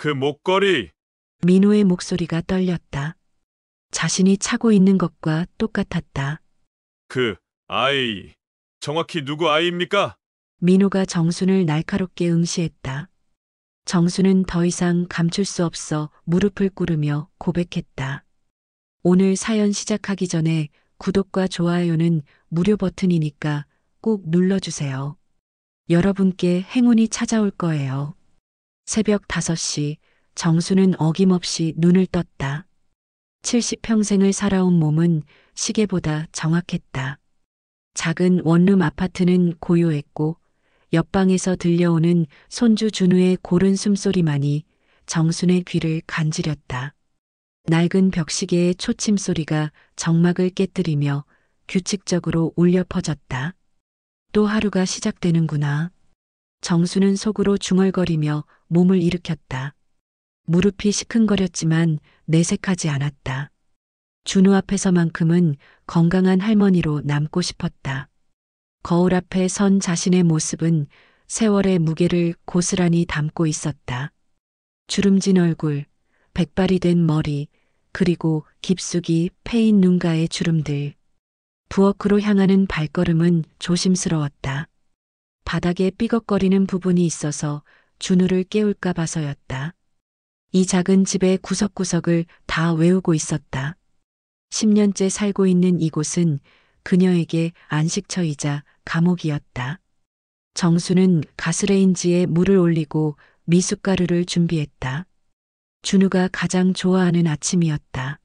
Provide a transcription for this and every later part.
그 목걸이. 민호의 목소리가 떨렸다. 자신이 차고 있는 것과 똑같았다. 그 아이. 정확히 누구 아이입니까? 민호가 정순을 날카롭게 응시했다. 정순은 더 이상 감출 수 없어 무릎을 꿇으며 고백했다. 오늘 사연 시작하기 전에 구독과 좋아요는 무료 버튼이니까 꼭 눌러주세요. 여러분께 행운이 찾아올 거예요. 새벽 5시 정수는 어김없이 눈을 떴다. 70평생을 살아온 몸은 시계보다 정확했다. 작은 원룸 아파트는 고요했고 옆방에서 들려오는 손주 준우의 고른 숨소리만이 정순의 귀를 간지렸다. 낡은 벽시계의 초침 소리가 정막을 깨뜨리며 규칙적으로 울려 퍼졌다. 또 하루가 시작되는구나. 정수는 속으로 중얼거리며 몸을 일으켰다. 무릎이 시큰거렸지만 내색하지 않았다. 준우 앞에서만큼은 건강한 할머니로 남고 싶었다. 거울 앞에 선 자신의 모습은 세월의 무게를 고스란히 담고 있었다. 주름진 얼굴, 백발이 된 머리, 그리고 깊숙이 패인 눈가의 주름들. 부엌으로 향하는 발걸음은 조심스러웠다. 바닥에 삐걱거리는 부분이 있어서 준우를 깨울까 봐서였다. 이 작은 집의 구석구석을 다 외우고 있었다. 10년째 살고 있는 이곳은 그녀에게 안식처이자 감옥이었다. 정수는 가스레인지에 물을 올리고 미숫가루를 준비했다. 준우가 가장 좋아하는 아침이었다.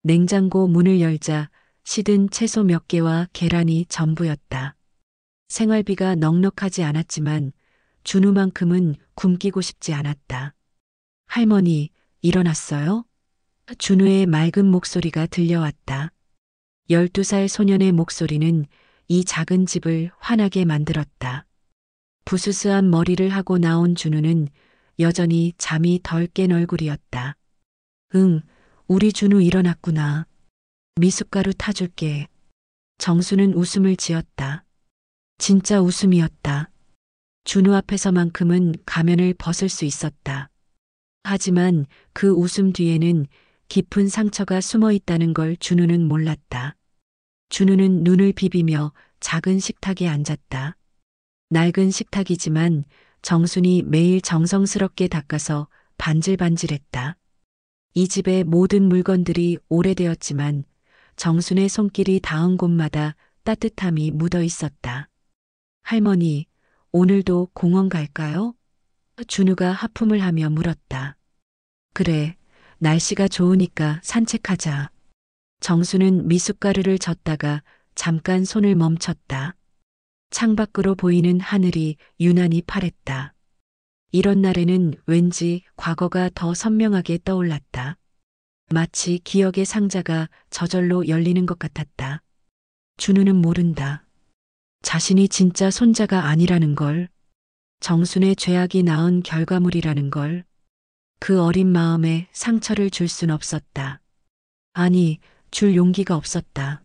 냉장고 문을 열자 시든 채소 몇 개와 계란이 전부였다. 생활비가 넉넉하지 않았지만 준우만큼은 굶기고 싶지 않았다. 할머니, 일어났어요? 준우의 맑은 목소리가 들려왔다. 12살 소년의 목소리는 이 작은 집을 환하게 만들었다. 부스스한 머리를 하고 나온 준우는 여전히 잠이 덜 깬 얼굴이었다. 응, 우리 준우 일어났구나. 미숫가루 타줄게. 정수는 웃음을 지었다. 진짜 웃음이었다. 준우 앞에서만큼은 가면을 벗을 수 있었다. 하지만 그 웃음 뒤에는 깊은 상처가 숨어 있다는 걸 준우는 몰랐다. 준우는 눈을 비비며 작은 식탁에 앉았다. 낡은 식탁이지만 정순이 매일 정성스럽게 닦아서 반질반질했다. 이 집의 모든 물건들이 오래되었지만 정순의 손길이 닿은 곳마다 따뜻함이 묻어 있었다. 할머니, 오늘도 공원 갈까요? 준우가 하품을 하며 물었다. 그래, 날씨가 좋으니까 산책하자. 정수는 미숫가루를 젓다가 잠깐 손을 멈췄다. 창밖으로 보이는 하늘이 유난히 파랬다. 이런 날에는 왠지 과거가 더 선명하게 떠올랐다. 마치 기억의 상자가 저절로 열리는 것 같았다. 준우는 모른다. 자신이 진짜 손자가 아니라는 걸, 정순의 죄악이 낳은 결과물이라는 걸, 그 어린 마음에 상처를 줄 순 없었다. 아니, 줄 용기가 없었다.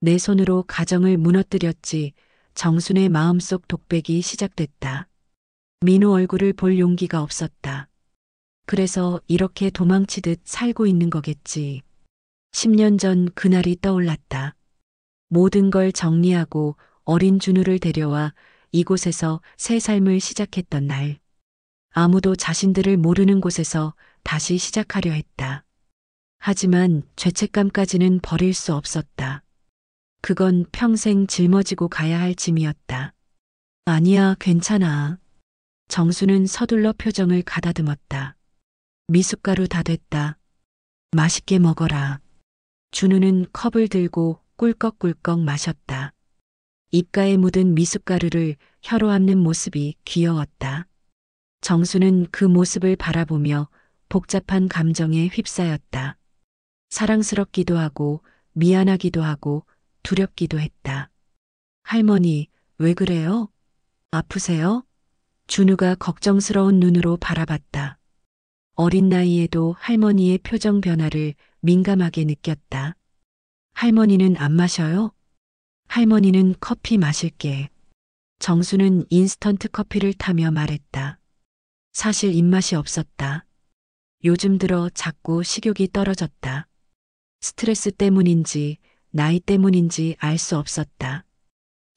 내 손으로 가정을 무너뜨렸지. 정순의 마음속 독백이 시작됐다. 민호 얼굴을 볼 용기가 없었다. 그래서 이렇게 도망치듯 살고 있는 거겠지. 10년 전 그날이 떠올랐다. 모든 걸 정리하고 어린 준우를 데려와 이곳에서 새 삶을 시작했던 날. 아무도 자신들을 모르는 곳에서 다시 시작하려 했다. 하지만 죄책감까지는 버릴 수 없었다. 그건 평생 짊어지고 가야 할 짐이었다. 아니야, 괜찮아. 정수는 서둘러 표정을 가다듬었다. 미숫가루 다 됐다. 맛있게 먹어라. 준우는 컵을 들고 꿀꺽꿀꺽 마셨다. 입가에 묻은 미숫가루를 혀로 합는 모습이 귀여웠다. 정수는 그 모습을 바라보며 복잡한 감정에 휩싸였다. 사랑스럽기도 하고 미안하기도 하고 두렵기도 했다. 할머니, 왜 그래요? 아프세요? 준우가 걱정스러운 눈으로 바라봤다. 어린 나이에도 할머니의 표정 변화를 민감하게 느꼈다. 할머니는 안 마셔요? 할머니는 커피 마실게. 정수는 인스턴트 커피를 타며 말했다. 사실 입맛이 없었다. 요즘 들어 자꾸 식욕이 떨어졌다. 스트레스 때문인지 나이 때문인지 알 수 없었다.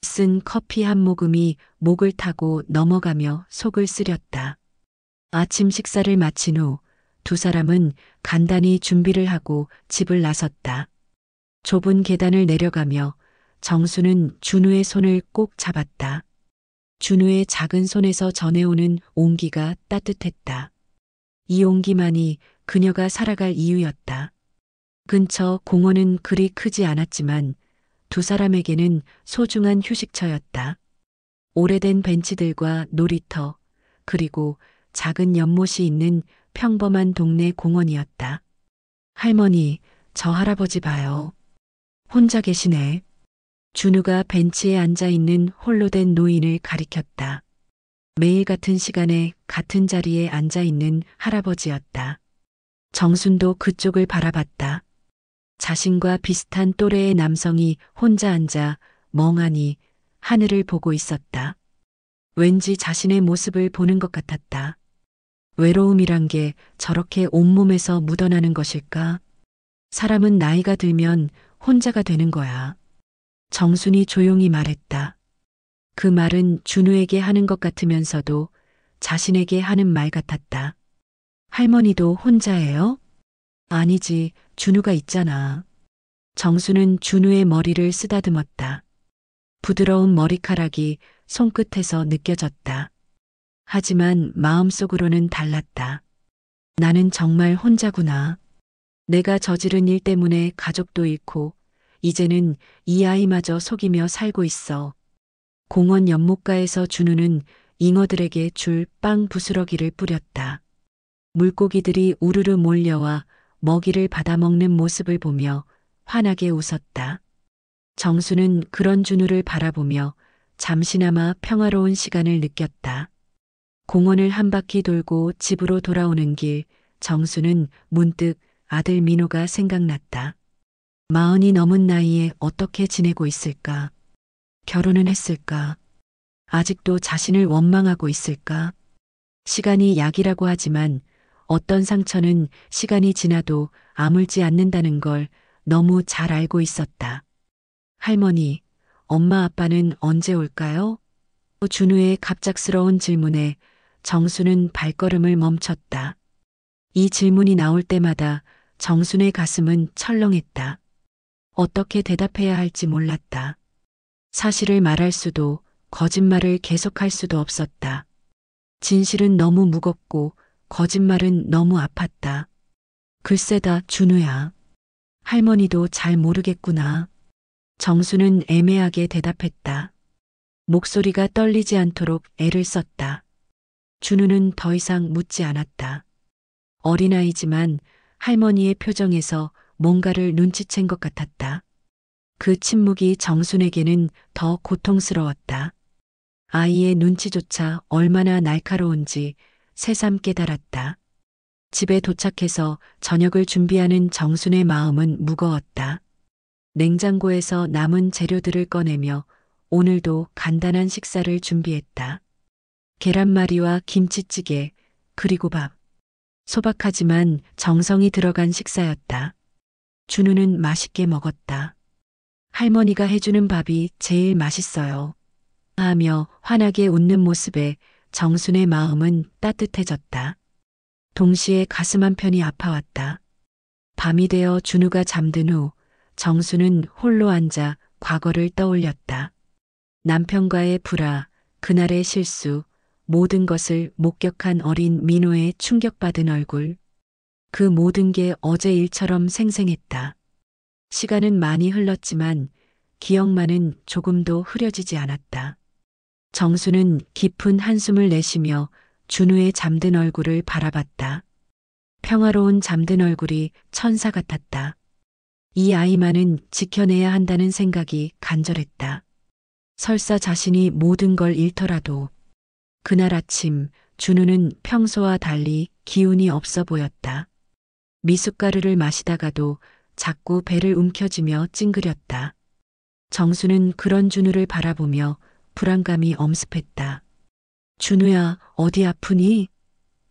쓴 커피 한 모금이 목을 타고 넘어가며 속을 쓰렸다. 아침 식사를 마친 후 두 사람은 간단히 준비를 하고 집을 나섰다. 좁은 계단을 내려가며 정수는 준우의 손을 꼭 잡았다. 준우의 작은 손에서 전해오는 온기가 따뜻했다. 이 온기만이 그녀가 살아갈 이유였다. 근처 공원은 그리 크지 않았지만 두 사람에게는 소중한 휴식처였다. 오래된 벤치들과 놀이터, 그리고 작은 연못이 있는 평범한 동네 공원이었다. 할머니, 저 할아버지 봐요. 혼자 계시네. 준우가 벤치에 앉아 있는 홀로 된 노인을 가리켰다. 매일 같은 시간에 같은 자리에 앉아 있는 할아버지였다. 정순도 그쪽을 바라봤다. 자신과 비슷한 또래의 남성이 혼자 앉아 멍하니 하늘을 보고 있었다. 왠지 자신의 모습을 보는 것 같았다. 외로움이란 게 저렇게 온몸에서 묻어나는 것일까? 사람은 나이가 들면 혼자가 되는 거야. 정순이 조용히 말했다. 그 말은 준우에게 하는 것 같으면서도 자신에게 하는 말 같았다. 할머니도 혼자예요? 아니지, 준우가 있잖아. 정수는 준우의 머리를 쓰다듬었다. 부드러운 머리카락이 손끝에서 느껴졌다. 하지만 마음속으로는 달랐다. 나는 정말 혼자구나. 내가 저지른 일 때문에 가족도 잃고 이제는 이 아이마저 속이며 살고 있어. 공원 연못가에서 준우는 잉어들에게 줄 빵 부스러기를 뿌렸다. 물고기들이 우르르 몰려와 먹이를 받아먹는 모습을 보며 환하게 웃었다. 정수는 그런 준우를 바라보며 잠시나마 평화로운 시간을 느꼈다. 공원을 한 바퀴 돌고 집으로 돌아오는 길, 정수는 문득 아들 민호가 생각났다. 40이 넘은 나이에 어떻게 지내고 있을까? 결혼은 했을까? 아직도 자신을 원망하고 있을까? 시간이 약이라고 하지만 어떤 상처는 시간이 지나도 아물지 않는다는 걸 너무 잘 알고 있었다. 할머니, 엄마 아빠는 언제 올까요? 준우의 갑작스러운 질문에 정순은 발걸음을 멈췄다. 이 질문이 나올 때마다 정순의 가슴은 철렁했다. 어떻게 대답해야 할지 몰랐다. 사실을 말할 수도 거짓말을 계속할 수도 없었다. 진실은 너무 무겁고 거짓말은 너무 아팠다. 글쎄다, 준우야. 할머니도 잘 모르겠구나. 정수는 애매하게 대답했다. 목소리가 떨리지 않도록 애를 썼다. 준우는 더 이상 묻지 않았다. 어린아이지만 할머니의 표정에서 뭔가를 눈치챈 것 같았다. 그 침묵이 정순에게는 더 고통스러웠다. 아이의 눈치조차 얼마나 날카로운지 새삼 깨달았다. 집에 도착해서 저녁을 준비하는 정순의 마음은 무거웠다. 냉장고에서 남은 재료들을 꺼내며 오늘도 간단한 식사를 준비했다. 계란말이와 김치찌개, 그리고 밥. 소박하지만 정성이 들어간 식사였다. 준우는 맛있게 먹었다. 할머니가 해주는 밥이 제일 맛있어요. 하며 환하게 웃는 모습에 정순의 마음은 따뜻해졌다. 동시에 가슴 한편이 아파왔다. 밤이 되어 준우가 잠든 후 정수는 홀로 앉아 과거를 떠올렸다. 남편과의 불화, 그날의 실수, 모든 것을 목격한 어린 민호의 충격받은 얼굴. 그 모든 게 어제 일처럼 생생했다. 시간은 많이 흘렀지만 기억만은 조금도 흐려지지 않았다. 정수는 깊은 한숨을 내쉬며 준우의 잠든 얼굴을 바라봤다. 평화로운 잠든 얼굴이 천사 같았다. 이 아이만은 지켜내야 한다는 생각이 간절했다. 설사 자신이 모든 걸 잃더라도. 그날 아침 준우는 평소와 달리 기운이 없어 보였다. 미숫가루를 마시다가도 자꾸 배를 움켜쥐며 찡그렸다. 정수는 그런 준우를 바라보며 불안감이 엄습했다. 준우야, 어디 아프니?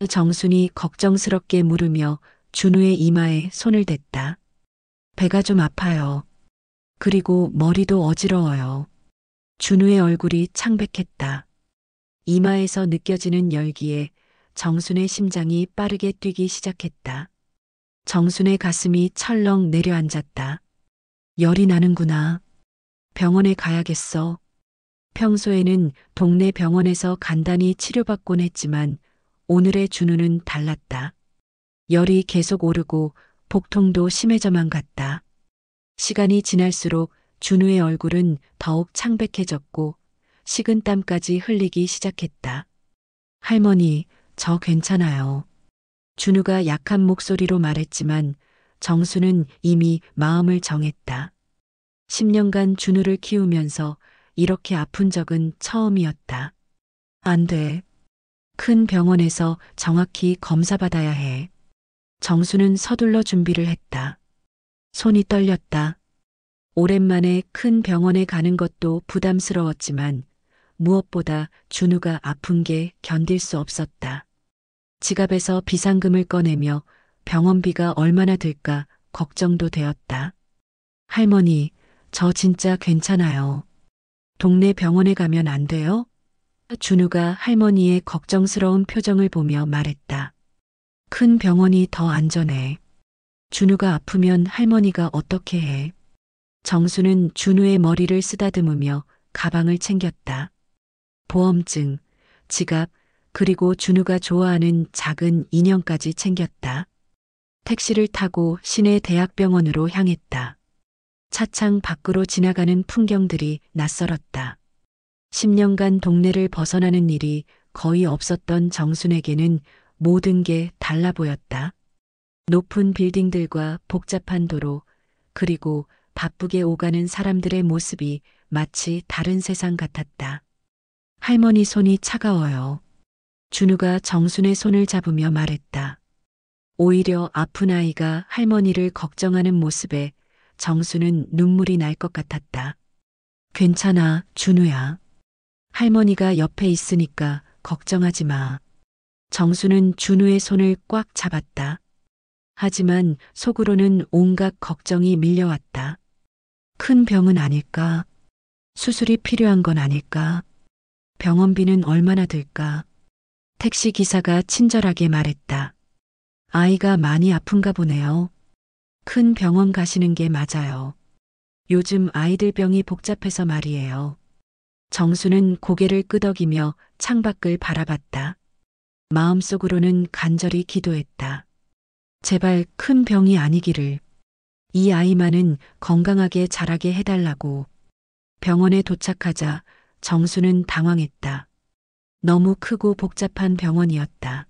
정순이 걱정스럽게 물으며 준우의 이마에 손을 댔다. 배가 좀 아파요. 그리고 머리도 어지러워요. 준우의 얼굴이 창백했다. 이마에서 느껴지는 열기에 정순의 심장이 빠르게 뛰기 시작했다. 정순의 가슴이 철렁 내려앉았다. 열이 나는구나. 병원에 가야겠어. 평소에는 동네 병원에서 간단히 치료받곤 했지만 오늘의 준우는 달랐다. 열이 계속 오르고 복통도 심해져만 갔다. 시간이 지날수록 준우의 얼굴은 더욱 창백해졌고 식은땀까지 흘리기 시작했다. 할머니, 저 괜찮아요. 준우가 약한 목소리로 말했지만 정수는 이미 마음을 정했다. 10년간 준우를 키우면서 이렇게 아픈 적은 처음이었다. 안 돼. 큰 병원에서 정확히 검사받아야 해. 정수는 서둘러 준비를 했다. 손이 떨렸다. 오랜만에 큰 병원에 가는 것도 부담스러웠지만 무엇보다 준우가 아픈 게 견딜 수 없었다. 지갑에서 비상금을 꺼내며 병원비가 얼마나 들까 걱정도 되었다. 할머니, 저 진짜 괜찮아요. 동네 병원에 가면 안 돼요? 준우가 할머니의 걱정스러운 표정을 보며 말했다. 큰 병원이 더 안전해. 준우가 아프면 할머니가 어떻게 해? 정수는 준우의 머리를 쓰다듬으며 가방을 챙겼다. 보험증, 지갑, 그리고 준우가 좋아하는 작은 인형까지 챙겼다. 택시를 타고 시내 대학병원으로 향했다. 차창 밖으로 지나가는 풍경들이 낯설었다. 10년간 동네를 벗어나는 일이 거의 없었던 정순에게는 모든 게 달라 보였다. 높은 빌딩들과 복잡한 도로, 그리고 바쁘게 오가는 사람들의 모습이 마치 다른 세상 같았다. 할머니 손이 차가워요. 준우가 정순의 손을 잡으며 말했다. 오히려 아픈 아이가 할머니를 걱정하는 모습에 정수는 눈물이 날 것 같았다. 괜찮아, 준우야. 할머니가 옆에 있으니까 걱정하지 마. 정수는 준우의 손을 꽉 잡았다. 하지만 속으로는 온갖 걱정이 밀려왔다. 큰 병은 아닐까? 수술이 필요한 건 아닐까? 병원비는 얼마나 들까? 택시 기사가 친절하게 말했다. 아이가 많이 아픈가 보네요. 큰 병원 가시는 게 맞아요. 요즘 아이들 병이 복잡해서 말이에요. 정수는 고개를 끄덕이며 창밖을 바라봤다. 마음속으로는 간절히 기도했다. 제발 큰 병이 아니기를. 이 아이만은 건강하게 자라게 해달라고. 병원에 도착하자 정수는 당황했다. 너무 크고 복잡한 병원이었다.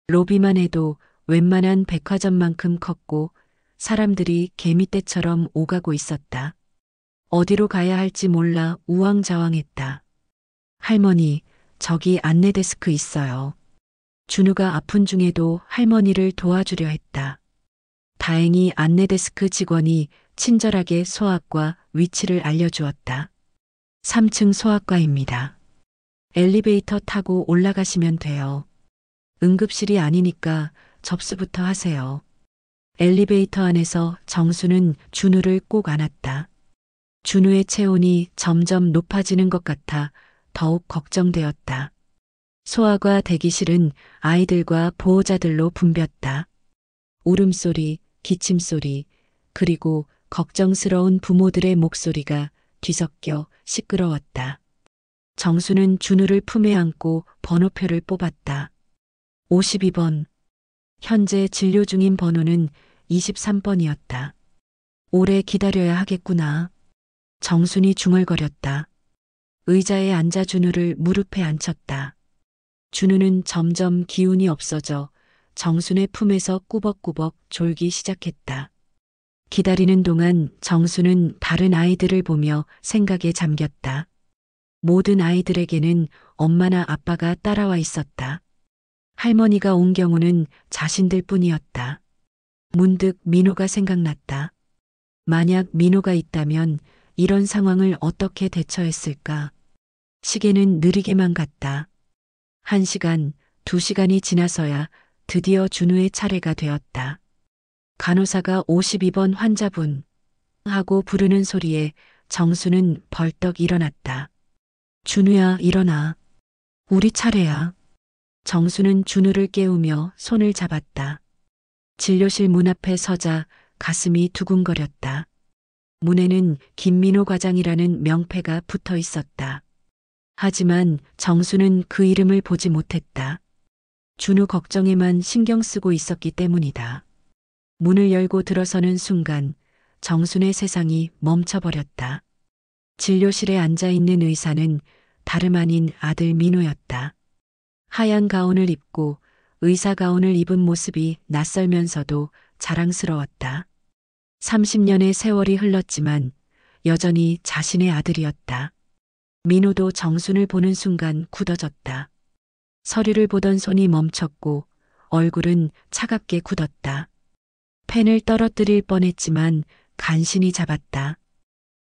로비만 해도 웬만한 백화점만큼 컸고 사람들이 개미떼처럼 오가고 있었다. 어디로 가야 할지 몰라 우왕좌왕했다. 할머니, 저기 안내 데스크 있어요. 준우가 아픈 중에도 할머니를 도와주려 했다. 다행히 안내 데스크 직원이 친절하게 소아과 위치를 알려주었다. 3층 소아과입니다. 엘리베이터 타고 올라가시면 돼요. 응급실이 아니니까 접수부터 하세요. 엘리베이터 안에서 정수는 준우를 꼭 안았다. 준우의 체온이 점점 높아지는 것 같아 더욱 걱정되었다. 소아과 대기실은 아이들과 보호자들로 붐볐다. 울음소리, 기침소리, 그리고 걱정스러운 부모들의 목소리가 뒤섞여 시끄러웠다. 정수는 준우를 품에 안고 번호표를 뽑았다. 52번. 현재 진료 중인 번호는 23번이었다. 오래 기다려야 하겠구나. 정순이 중얼거렸다. 의자에 앉아 준우를 무릎에 앉혔다. 준우는 점점 기운이 없어져 정순의 품에서 꾸벅꾸벅 졸기 시작했다. 기다리는 동안 정수는 다른 아이들을 보며 생각에 잠겼다. 모든 아이들에게는 엄마나 아빠가 따라와 있었다. 할머니가 온 경우는 자신들 뿐이었다. 문득 민호가 생각났다. 만약 민호가 있다면 이런 상황을 어떻게 대처했을까? 시계는 느리게만 갔다. 1시간, 2시간이 지나서야 드디어 준우의 차례가 되었다. 간호사가 52번 환자분 하고 부르는 소리에 정수는 벌떡 일어났다. 준우야, 일어나. 우리 차례야. 정수는 준우를 깨우며 손을 잡았다. 진료실 문 앞에 서자 가슴이 두근거렸다. 문에는 김민호 과장이라는 명패가 붙어 있었다. 하지만 정수는 그 이름을 보지 못했다. 준우 걱정에만 신경 쓰고 있었기 때문이다. 문을 열고 들어서는 순간 정순의 세상이 멈춰버렸다. 진료실에 앉아있는 의사는 다름 아닌 아들 민호였다. 하얀 가운을 입고 의사 가운을 입은 모습이 낯설면서도 자랑스러웠다. 30년의 세월이 흘렀지만 여전히 자신의 아들이었다. 민호도 정순을 보는 순간 굳어졌다. 서류를 보던 손이 멈췄고 얼굴은 차갑게 굳었다. 펜을 떨어뜨릴 뻔했지만 간신히 잡았다.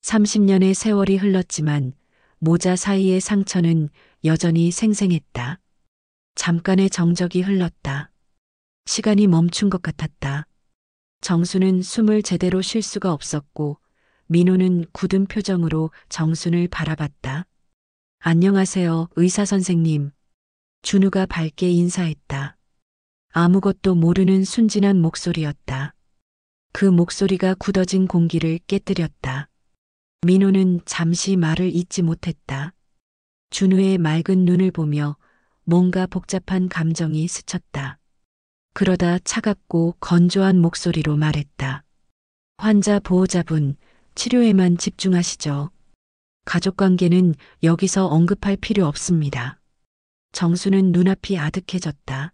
30년의 세월이 흘렀지만 모자 사이의 상처는 여전히 생생했다. 잠깐의 정적이 흘렀다. 시간이 멈춘 것 같았다. 정수는 숨을 제대로 쉴 수가 없었고 민호는 굳은 표정으로 정순을 바라봤다. 안녕하세요, 의사 선생님. 준우가 밝게 인사했다. 아무것도 모르는 순진한 목소리였다. 그 목소리가 굳어진 공기를 깨뜨렸다. 민호는 잠시 말을 잇지 못했다. 준우의 맑은 눈을 보며 뭔가 복잡한 감정이 스쳤다. 그러다 차갑고 건조한 목소리로 말했다. 환자 보호자분, 치료에만 집중하시죠. 가족관계는 여기서 언급할 필요 없습니다. 정수는 눈앞이 아득해졌다.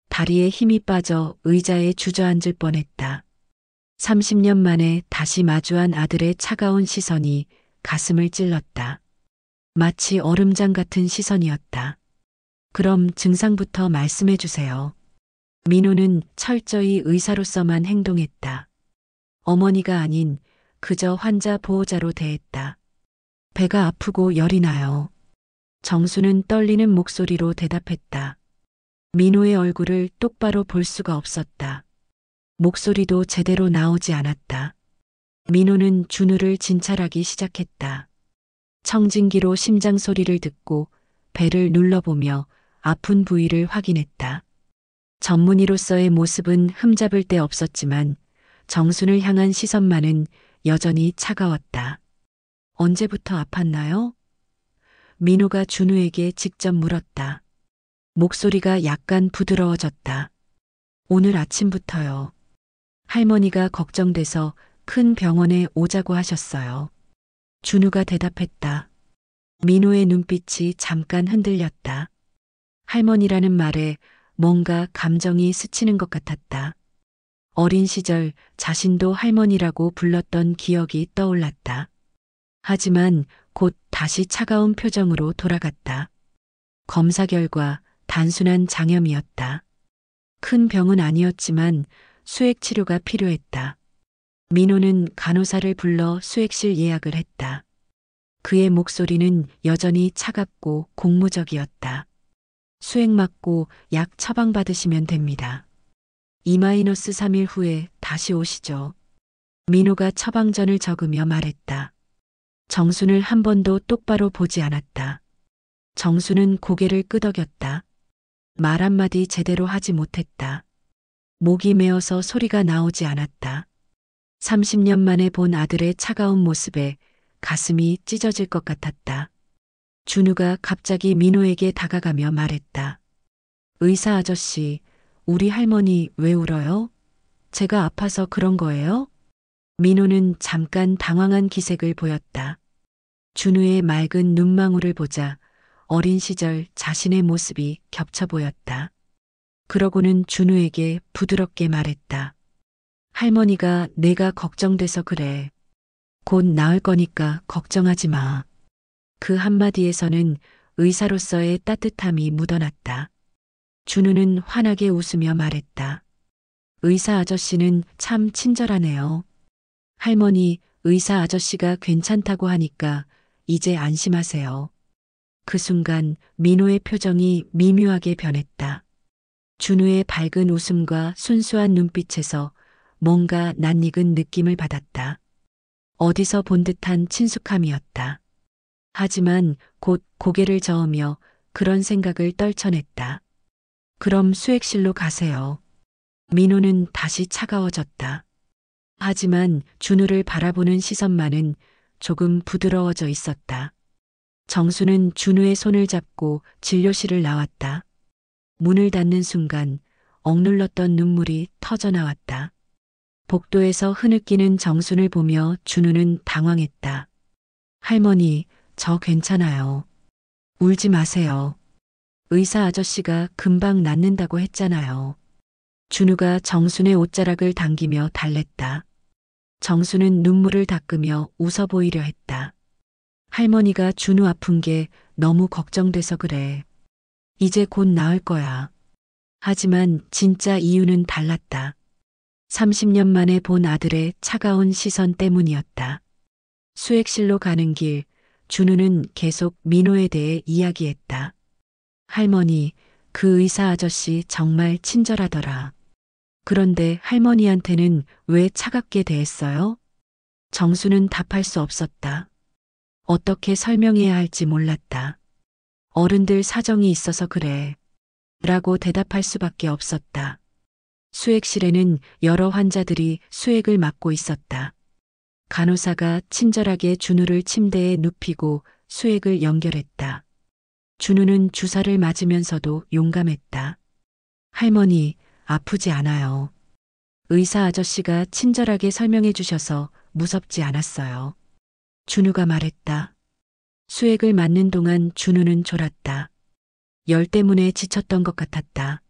다리에 힘이 빠져 의자에 주저앉을 뻔했다. 30년 만에 다시 마주한 아들의 차가운 시선이 가슴을 찔렀다. 마치 얼음장 같은 시선이었다. 그럼 증상부터 말씀해 주세요. 민호는 철저히 의사로서만 행동했다. 어머니가 아닌 그저 환자 보호자로 대했다. 배가 아프고 열이 나요. 정수는 떨리는 목소리로 대답했다. 민호의 얼굴을 똑바로 볼 수가 없었다. 목소리도 제대로 나오지 않았다. 민호는 준우를 진찰하기 시작했다. 청진기로 심장 소리를 듣고 배를 눌러보며 아픈 부위를 확인했다. 전문의로서의 모습은 흠잡을 데 없었지만 정순을 향한 시선만은 여전히 차가웠다. 언제부터 아팠나요? 민호가 준우에게 직접 물었다. 목소리가 약간 부드러워졌다. 오늘 아침부터요. 할머니가 걱정돼서 큰 병원에 오자고 하셨어요. 준우가 대답했다. 민호의 눈빛이 잠깐 흔들렸다. 할머니라는 말에 뭔가 감정이 스치는 것 같았다. 어린 시절 자신도 할머니라고 불렀던 기억이 떠올랐다. 하지만 곧 다시 차가운 표정으로 돌아갔다. 검사 결과 단순한 장염이었다. 큰 병은 아니었지만 수액 치료가 필요했다. 민호는 간호사를 불러 수액실 예약을 했다. 그의 목소리는 여전히 차갑고 공무적이었다. 수액 맞고 약 처방받으시면 됩니다. 2-3일 후에 다시 오시죠. 민호가 처방전을 적으며 말했다. 정순을 한 번도 똑바로 보지 않았다. 정순은 고개를 끄덕였다. 말 한마디 제대로 하지 못했다. 목이 메어서 소리가 나오지 않았다. 30년 만에 본 아들의 차가운 모습에 가슴이 찢어질 것 같았다. 준우가 갑자기 민호에게 다가가며 말했다. 의사 아저씨, 우리 할머니 왜 울어요? 제가 아파서 그런 거예요? 민호는 잠깐 당황한 기색을 보였다. 준우의 맑은 눈망울을 보자 어린 시절 자신의 모습이 겹쳐 보였다. 그러고는 준우에게 부드럽게 말했다. 할머니가 내가 걱정돼서 그래. 곧 나을 거니까 걱정하지 마. 그 한마디에서는 의사로서의 따뜻함이 묻어났다. 준우는 환하게 웃으며 말했다. 의사 아저씨는 참 친절하네요. 할머니, 의사 아저씨가 괜찮다고 하니까 이제 안심하세요. 그 순간 민호의 표정이 미묘하게 변했다. 준우의 밝은 웃음과 순수한 눈빛에서 뭔가 낯익은 느낌을 받았다. 어디서 본 듯한 친숙함이었다. 하지만 곧 고개를 저으며 그런 생각을 떨쳐냈다. 그럼 수액실로 가세요. 민호는 다시 차가워졌다. 하지만 준우를 바라보는 시선만은 조금 부드러워져 있었다. 정수는 준우의 손을 잡고 진료실을 나왔다. 문을 닫는 순간 억눌렀던 눈물이 터져 나왔다. 복도에서 흐느끼는 정순을 보며 준우는 당황했다. 할머니, 저 괜찮아요. 울지 마세요. 의사 아저씨가 금방 낫는다고 했잖아요. 준우가 정순의 옷자락을 당기며 달랬다. 정순은 눈물을 닦으며 웃어 보이려 했다. 할머니가 준우 아픈 게 너무 걱정돼서 그래. 이제 곧 나을 거야. 하지만 진짜 이유는 달랐다. 30년 만에 본 아들의 차가운 시선 때문이었다. 수액실로 가는 길, 준우는 계속 민호에 대해 이야기했다. 할머니, 그 의사 아저씨 정말 친절하더라. 그런데 할머니한테는 왜 차갑게 대했어요? 정수는 답할 수 없었다. 어떻게 설명해야 할지 몰랐다. 어른들 사정이 있어서 그래. 라고 대답할 수밖에 없었다. 수액실에는 여러 환자들이 수액을 맞고 있었다. 간호사가 친절하게 준우를 침대에 눕히고 수액을 연결했다. 준우는 주사를 맞으면서도 용감했다. 할머니, 아프지 않아요. 의사 아저씨가 친절하게 설명해 주셔서 무섭지 않았어요. 준우가 말했다. 수액을 맞는 동안 준우는 졸았다. 열 때문에 지쳤던 것 같았다.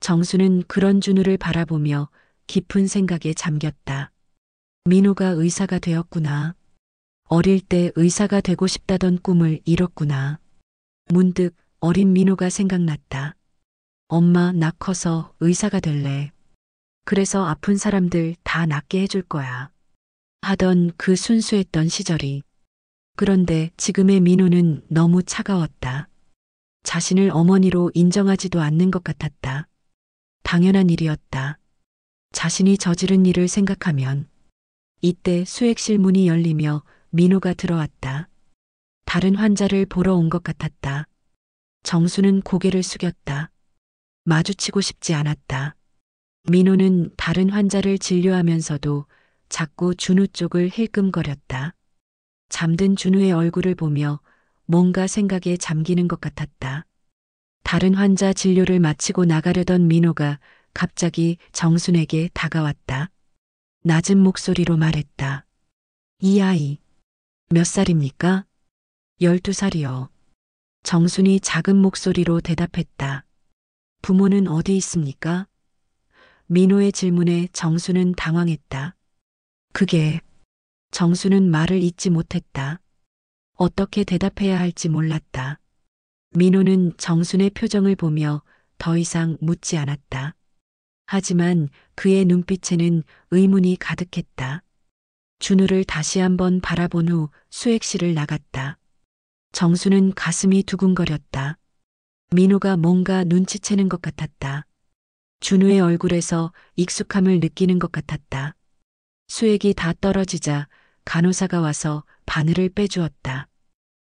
정수는 그런 준우를 바라보며 깊은 생각에 잠겼다. 민호가 의사가 되었구나. 어릴 때 의사가 되고 싶다던 꿈을 이뤘구나. 문득 어린 민호가 생각났다. 엄마, 나 커서 의사가 될래. 그래서 아픈 사람들 다 낫게 해줄 거야. 하던 그 순수했던 시절이. 그런데 지금의 민호는 너무 차가웠다. 자신을 어머니로 인정하지도 않는 것 같았다. 당연한 일이었다. 자신이 저지른 일을 생각하면. 이때 수액실 문이 열리며 민호가 들어왔다. 다른 환자를 보러 온 것 같았다. 정수는 고개를 숙였다. 마주치고 싶지 않았다. 민호는 다른 환자를 진료하면서도 자꾸 준우 쪽을 힐끔거렸다. 잠든 준우의 얼굴을 보며 뭔가 생각에 잠기는 것 같았다. 다른 환자 진료를 마치고 나가려던 민호가 갑자기 정순에게 다가왔다. 낮은 목소리로 말했다. 이 아이, 몇 살입니까? 12살이요. 정순이 작은 목소리로 대답했다. 부모는 어디 있습니까? 민호의 질문에 정수는 당황했다. 그게, 정수는 말을 잇지 못했다. 어떻게 대답해야 할지 몰랐다. 민호는 정순의 표정을 보며 더 이상 묻지 않았다. 하지만 그의 눈빛에는 의문이 가득했다. 준우를 다시 한번 바라본 후 수액실을 나갔다. 정수는 가슴이 두근거렸다. 민호가 뭔가 눈치채는 것 같았다. 준우의 얼굴에서 익숙함을 느끼는 것 같았다. 수액이 다 떨어지자 간호사가 와서 바늘을 빼주었다.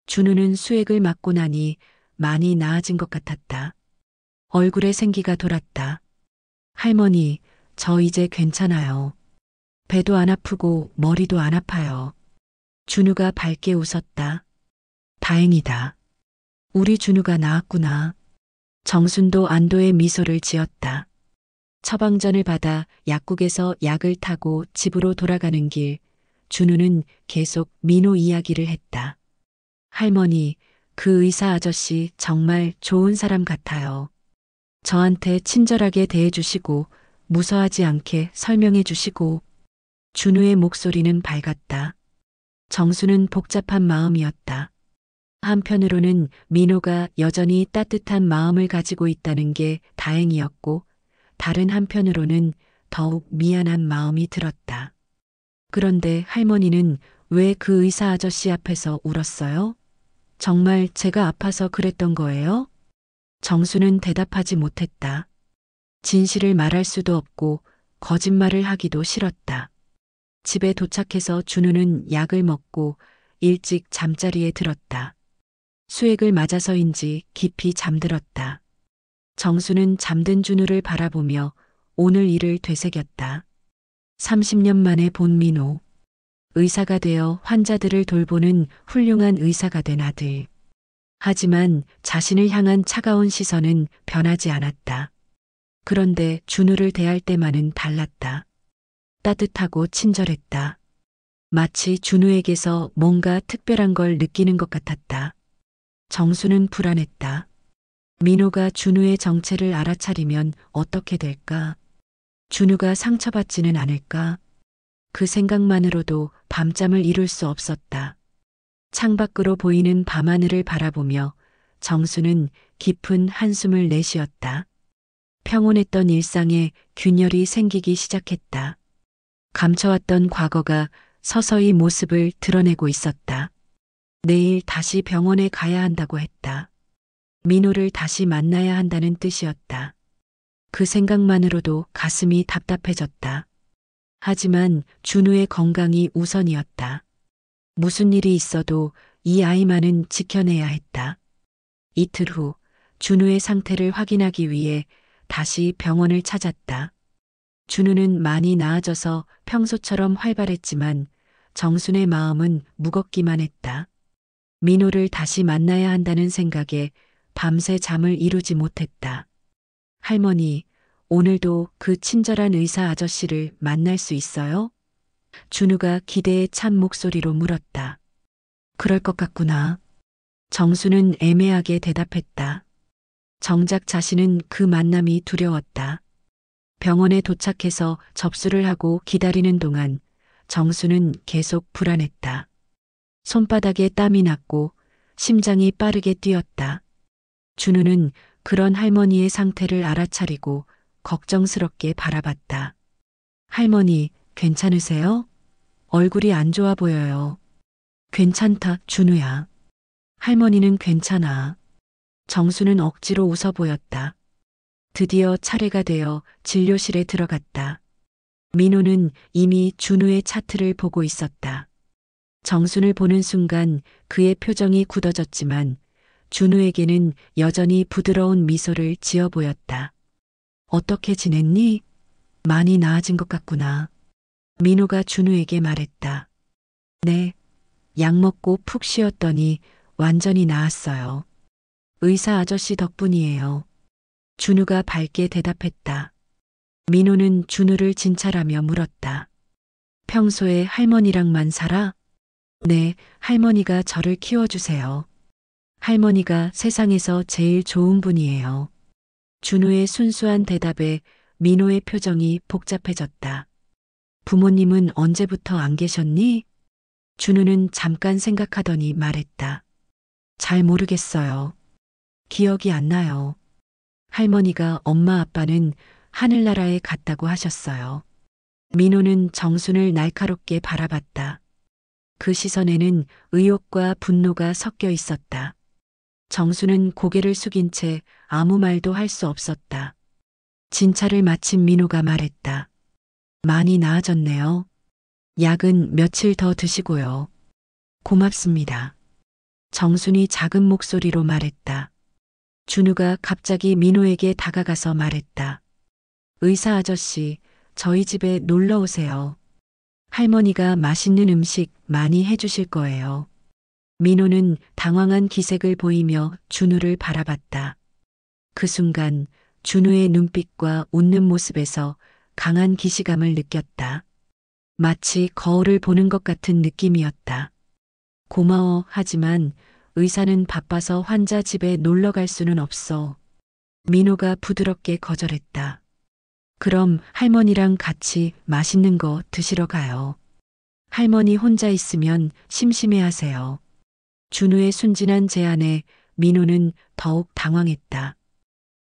준우는 수액을 맞고 나니 많이 나아진 것 같았다. 얼굴에 생기가 돌았다. 할머니, 저 이제 괜찮아요. 배도 안 아프고 머리도 안 아파요. 준우가 밝게 웃었다. 다행이다. 우리 준우가 나았구나. 정순도 안도의 미소를 지었다. 처방전을 받아 약국에서 약을 타고 집으로 돌아가는 길, 준우는 계속 민호 이야기를 했다. 할머니, 그 의사 아저씨 정말 좋은 사람 같아요. 저한테 친절하게 대해주시고 무서워하지 않게 설명해 주시고. 준우의 목소리는 밝았다. 정수는 복잡한 마음이었다. 한편으로는 민호가 여전히 따뜻한 마음을 가지고 있다는 게 다행이었고, 다른 한편으로는 더욱 미안한 마음이 들었다. 그런데 할머니는 왜 그 의사 아저씨 앞에서 울었어요? 정말 제가 아파서 그랬던 거예요? 정수는 대답하지 못했다. 진실을 말할 수도 없고 거짓말을 하기도 싫었다. 집에 도착해서 준우는 약을 먹고 일찍 잠자리에 들었다. 수액을 맞아서인지 깊이 잠들었다. 정수는 잠든 준우를 바라보며 오늘 일을 되새겼다. 30년 만에 본 민호. 의사가 되어 환자들을 돌보는 훌륭한 의사가 된 아들. 하지만 자신을 향한 차가운 시선은 변하지 않았다. 그런데 준우를 대할 때만은 달랐다. 따뜻하고 친절했다. 마치 준우에게서 뭔가 특별한 걸 느끼는 것 같았다. 정수는 불안했다. 민호가 준우의 정체를 알아차리면 어떻게 될까? 준우가 상처받지는 않을까? 그 생각만으로도 밤잠을 이룰 수 없었다. 창밖으로 보이는 밤하늘을 바라보며 정수는 깊은 한숨을 내쉬었다. 평온했던 일상에 균열이 생기기 시작했다. 감춰왔던 과거가 서서히 모습을 드러내고 있었다. 내일 다시 병원에 가야 한다고 했다. 민호를 다시 만나야 한다는 뜻이었다. 그 생각만으로도 가슴이 답답해졌다. 하지만 준우의 건강이 우선이었다. 무슨 일이 있어도 이 아이만은 지켜내야 했다. 이틀 후 준우의 상태를 확인하기 위해 다시 병원을 찾았다. 준우는 많이 나아져서 평소처럼 활발했지만 정순의 마음은 무겁기만 했다. 민호를 다시 만나야 한다는 생각에 밤새 잠을 이루지 못했다. 할머니, 오늘도 그 친절한 의사 아저씨를 만날 수 있어요? 준우가 기대에 찬 목소리로 물었다. 그럴 것 같구나. 정수는 애매하게 대답했다. 정작 자신은 그 만남이 두려웠다. 병원에 도착해서 접수를 하고 기다리는 동안 정수는 계속 불안했다. 손바닥에 땀이 났고 심장이 빠르게 뛰었다. 준우는 그런 할머니의 상태를 알아차리고 걱정스럽게 바라봤다. 할머니, 괜찮으세요? 얼굴이 안 좋아 보여요. 괜찮다, 준우야. 할머니는 괜찮아. 정수는 억지로 웃어 보였다. 드디어 차례가 되어 진료실에 들어갔다. 민호는 이미 준우의 차트를 보고 있었다. 정순을 보는 순간 그의 표정이 굳어졌지만 준우에게는 여전히 부드러운 미소를 지어 보였다. 어떻게 지냈니? 많이 나아진 것 같구나. 민호가 준우에게 말했다. 네, 약 먹고 푹 쉬었더니 완전히 나았어요. 의사 아저씨 덕분이에요. 준우가 밝게 대답했다. 민호는 준우를 진찰하며 물었다. 평소에 할머니랑만 살아? 네, 할머니가 저를 키워주세요. 할머니가 세상에서 제일 좋은 분이에요. 준우의 순수한 대답에 민호의 표정이 복잡해졌다. 부모님은 언제부터 안 계셨니? 준우는 잠깐 생각하더니 말했다. 잘 모르겠어요. 기억이 안 나요. 할머니가 엄마 아빠는 하늘나라에 갔다고 하셨어요. 민호는 정순을 날카롭게 바라봤다. 그 시선에는 의욕과 분노가 섞여 있었다. 정수는 고개를 숙인 채 아무 말도 할 수 없었다. 진찰을 마친 민호가 말했다. 많이 나아졌네요. 약은 며칠 더 드시고요. 고맙습니다. 정순이 작은 목소리로 말했다. 준우가 갑자기 민호에게 다가가서 말했다. 의사 아저씨, 저희 집에 놀러 오세요. 할머니가 맛있는 음식 많이 해주실 거예요. 민호는 당황한 기색을 보이며 준우를 바라봤다. 그 순간 준우의 눈빛과 웃는 모습에서 강한 기시감을 느꼈다. 마치 거울을 보는 것 같은 느낌이었다. 고마워, 하지만 의사는 바빠서 환자 집에 놀러 갈 수는 없어. 민호가 부드럽게 거절했다. 그럼 할머니랑 같이 맛있는 거 드시러 가요. 할머니 혼자 있으면 심심해하세요. 준우의 순진한 제안에 민호는 더욱 당황했다.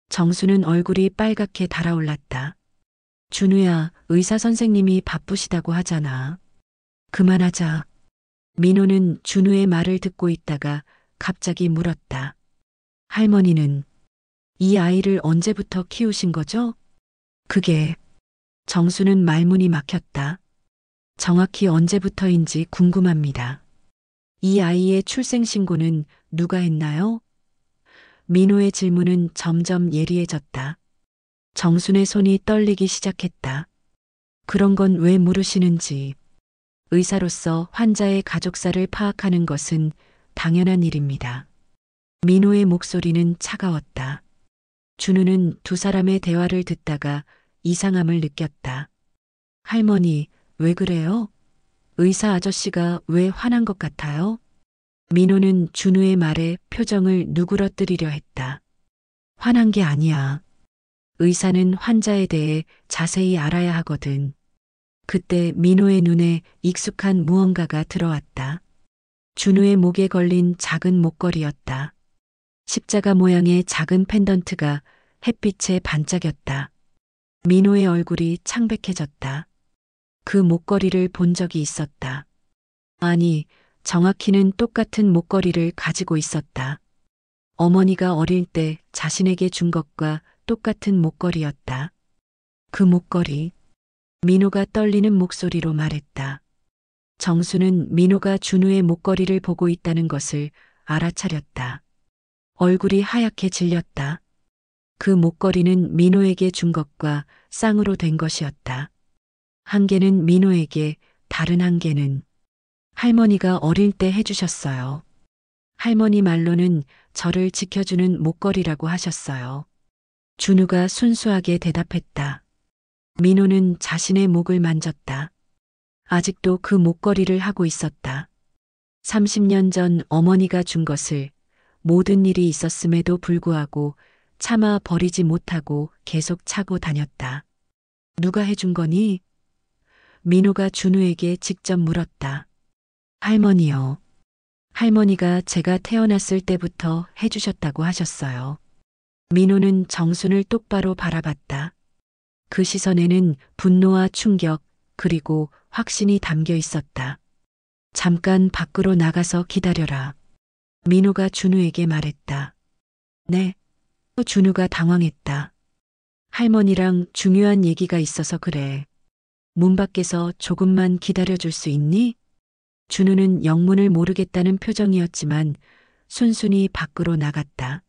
정수는 얼굴이 빨갛게 달아올랐다. 준우야, 의사 선생님이 바쁘시다고 하잖아. 그만하자. 민호는 준우의 말을 듣고 있다가 갑자기 물었다. 할머니는 이 아이를 언제부터 키우신 거죠? 그게 정수는 말문이 막혔다. 정확히 언제부터인지 궁금합니다. 이 아이의 출생신고는 누가 했나요? 민호의 질문은 점점 예리해졌다. 정순의 손이 떨리기 시작했다. 그런 건 왜 물으시는지. 의사로서 환자의 가족사를 파악하는 것은 당연한 일입니다. 민호의 목소리는 차가웠다. 준우는 두 사람의 대화를 듣다가 이상함을 느꼈다. 할머니, 왜 그래요? 의사 아저씨가 왜 화난 것 같아요? 민호는 준우의 말에 표정을 누그러뜨리려 했다. 화난 게 아니야. 의사는 환자에 대해 자세히 알아야 하거든. 그때 민호의 눈에 익숙한 무언가가 들어왔다. 준우의 목에 걸린 작은 목걸이였다. 십자가 모양의 작은 펜던트가 햇빛에 반짝였다. 민호의 얼굴이 창백해졌다. 그 목걸이를 본 적이 있었다. 아니, 정확히는 똑같은 목걸이를 가지고 있었다. 어머니가 어릴 때 자신에게 준 것과 똑같은 목걸이였다. 그 목걸이. 민호가 떨리는 목소리로 말했다. 정수는 민호가 준우의 목걸이를 보고 있다는 것을 알아차렸다. 얼굴이 하얗게 질렸다. 그 목걸이는 민호에게 준 것과 쌍으로 된 것이었다. 한 개는 민호에게, 다른 한 개는 할머니가 어릴 때 해주셨어요. 할머니 말로는 저를 지켜주는 목걸이라고 하셨어요. 준우가 순수하게 대답했다. 민호는 자신의 목을 만졌다. 아직도 그 목걸이를 하고 있었다. 30년 전 어머니가 준 것을 모든 일이 있었음에도 불구하고 차마 버리지 못하고 계속 차고 다녔다. 누가 해준 거니? 민호가 준우에게 직접 물었다. 할머니요. 할머니가 제가 태어났을 때부터 해주셨다고 하셨어요. 민호는 정순을 똑바로 바라봤다. 그 시선에는 분노와 충격, 그리고 확신이 담겨 있었다. 잠깐 밖으로 나가서 기다려라. 민호가 준우에게 말했다. 네. 준우가 당황했다. 할머니랑 중요한 얘기가 있어서 그래. 문 밖에서 조금만 기다려줄 수 있니? 준우는 영문을 모르겠다는 표정이었지만 순순히 밖으로 나갔다.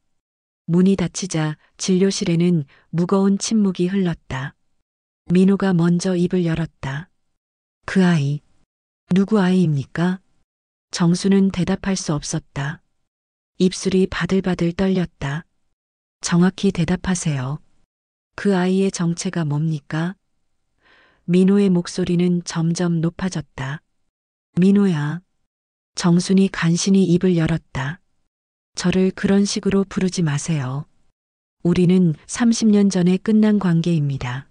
문이 닫히자 진료실에는 무거운 침묵이 흘렀다. 민호가 먼저 입을 열었다. 그 아이, 누구 아이입니까? 정수는 대답할 수 없었다. 입술이 바들바들 떨렸다. 정확히 대답하세요. 그 아이의 정체가 뭡니까? 민호의 목소리는 점점 높아졌다. 민호야. 정순이 간신히 입을 열었다. 저를 그런 식으로 부르지 마세요. 우리는 30년 전에 끝난 관계입니다.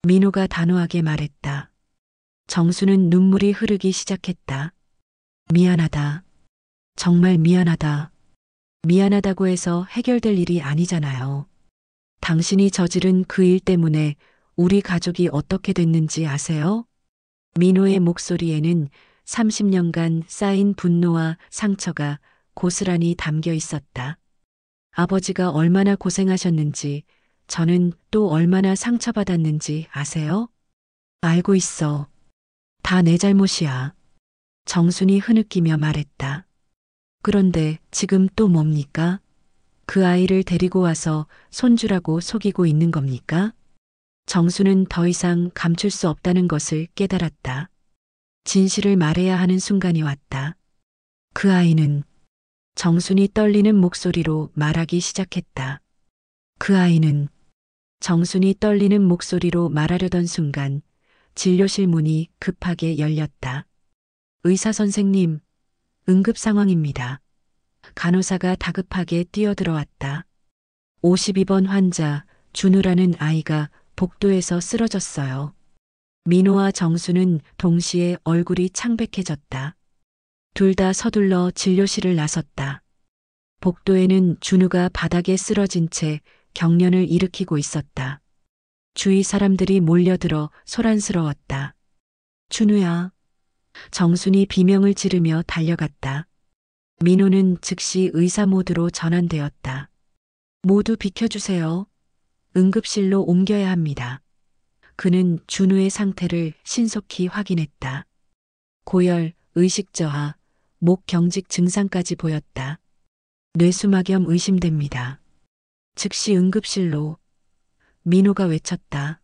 민호가 단호하게 말했다. 정수는 눈물이 흐르기 시작했다. 미안하다. 정말 미안하다. 미안하다고 해서 해결될 일이 아니잖아요. 당신이 저지른 그 일 때문에 우리 가족이 어떻게 됐는지 아세요? 민호의 목소리에는 30년간 쌓인 분노와 상처가 고스란히 담겨 있었다. 아버지가 얼마나 고생하셨는지, 저는 또 얼마나 상처받았는지 아세요? 알고 있어. 다 내 잘못이야. 정순이 흐느끼며 말했다. 그런데 지금 또 뭡니까? 그 아이를 데리고 와서 손주라고 속이고 있는 겁니까? 정수는 더 이상 감출 수 없다는 것을 깨달았다. 진실을 말해야 하는 순간이 왔다. 그 아이는 정순이 떨리는 목소리로 말하기 시작했다. 그 아이는 정순이 떨리는 목소리로 말하려던 순간 진료실 문이 급하게 열렸다. 의사 선생님, 응급 상황입니다. 간호사가 다급하게 뛰어들어왔다. 52번 환자 준우라는 아이가 복도에서 쓰러졌어요. 민호와 정수는 동시에 얼굴이 창백해졌다. 둘 다 서둘러 진료실을 나섰다. 복도에는 준우가 바닥에 쓰러진 채 경련을 일으키고 있었다. 주위 사람들이 몰려들어 소란스러웠다. 준우야. 정순이 비명을 지르며 달려갔다. 민호는 즉시 의사 모드로 전환되었다. 모두 비켜주세요. 응급실로 옮겨야 합니다. 그는 준우의 상태를 신속히 확인했다. 고열, 의식저하, 목 경직 증상까지 보였다. 뇌수막염 의심됩니다. 즉시 응급실로. 민호가 외쳤다.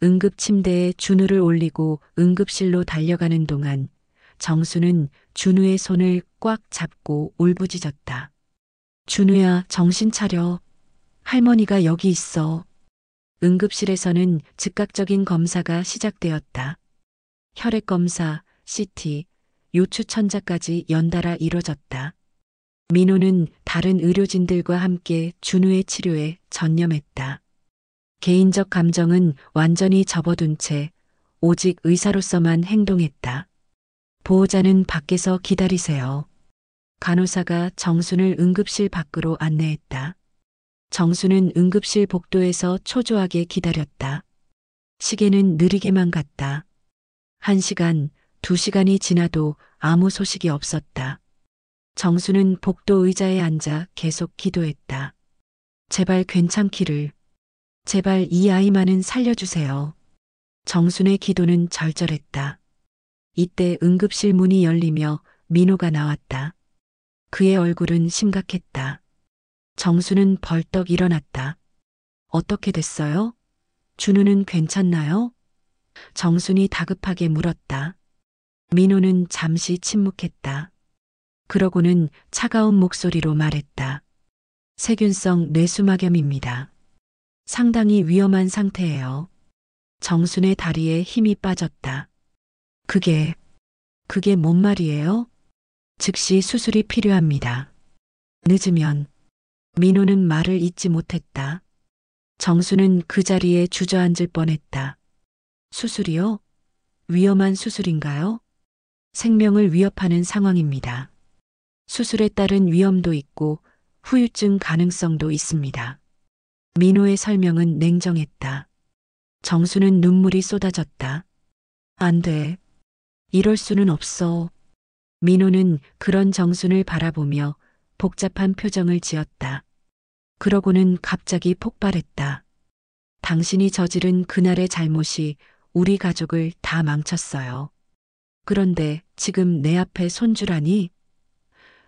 응급 침대에 준우를 올리고 응급실로 달려가는 동안 정수는 준우의 손을 꽉 잡고 울부짖었다. 준우야, 정신 차려. 할머니가 여기 있어. 응급실에서는 즉각적인 검사가 시작되었다. 혈액 검사, CT, 요추 천자까지 연달아 이뤄졌다. 민호는 다른 의료진들과 함께 준우의 치료에 전념했다. 개인적 감정은 완전히 접어둔 채 오직 의사로서만 행동했다. 보호자는 밖에서 기다리세요. 간호사가 정순을 응급실 밖으로 안내했다. 정수는 응급실 복도에서 초조하게 기다렸다. 시계는 느리게만 갔다. 1시간, 2시간이 지나도 아무 소식이 없었다. 정수는 복도 의자에 앉아 계속 기도했다. 제발 괜찮기를. 제발 이 아이만은 살려주세요. 정순의 기도는 절절했다. 이때 응급실 문이 열리며 민호가 나왔다. 그의 얼굴은 심각했다. 정수는 벌떡 일어났다. 어떻게 됐어요? 준우는 괜찮나요? 정순이 다급하게 물었다. 민호는 잠시 침묵했다. 그러고는 차가운 목소리로 말했다. 세균성 뇌수막염입니다. 상당히 위험한 상태예요. 정순의 다리에 힘이 빠졌다. 그게 뭔 말이에요? 즉시 수술이 필요합니다. 늦으면. 민호는 말을 잇지 못했다. 정수는 그 자리에 주저앉을 뻔했다. 수술이요? 위험한 수술인가요? 생명을 위협하는 상황입니다. 수술에 따른 위험도 있고 후유증 가능성도 있습니다. 민호의 설명은 냉정했다. 정수는 눈물이 쏟아졌다. 안 돼. 이럴 수는 없어. 민호는 그런 정순을 바라보며 복잡한 표정을 지었다. 그러고는 갑자기 폭발했다. 당신이 저지른 그날의 잘못이 우리 가족을 다 망쳤어요. 그런데 지금 내 앞에 손주라니?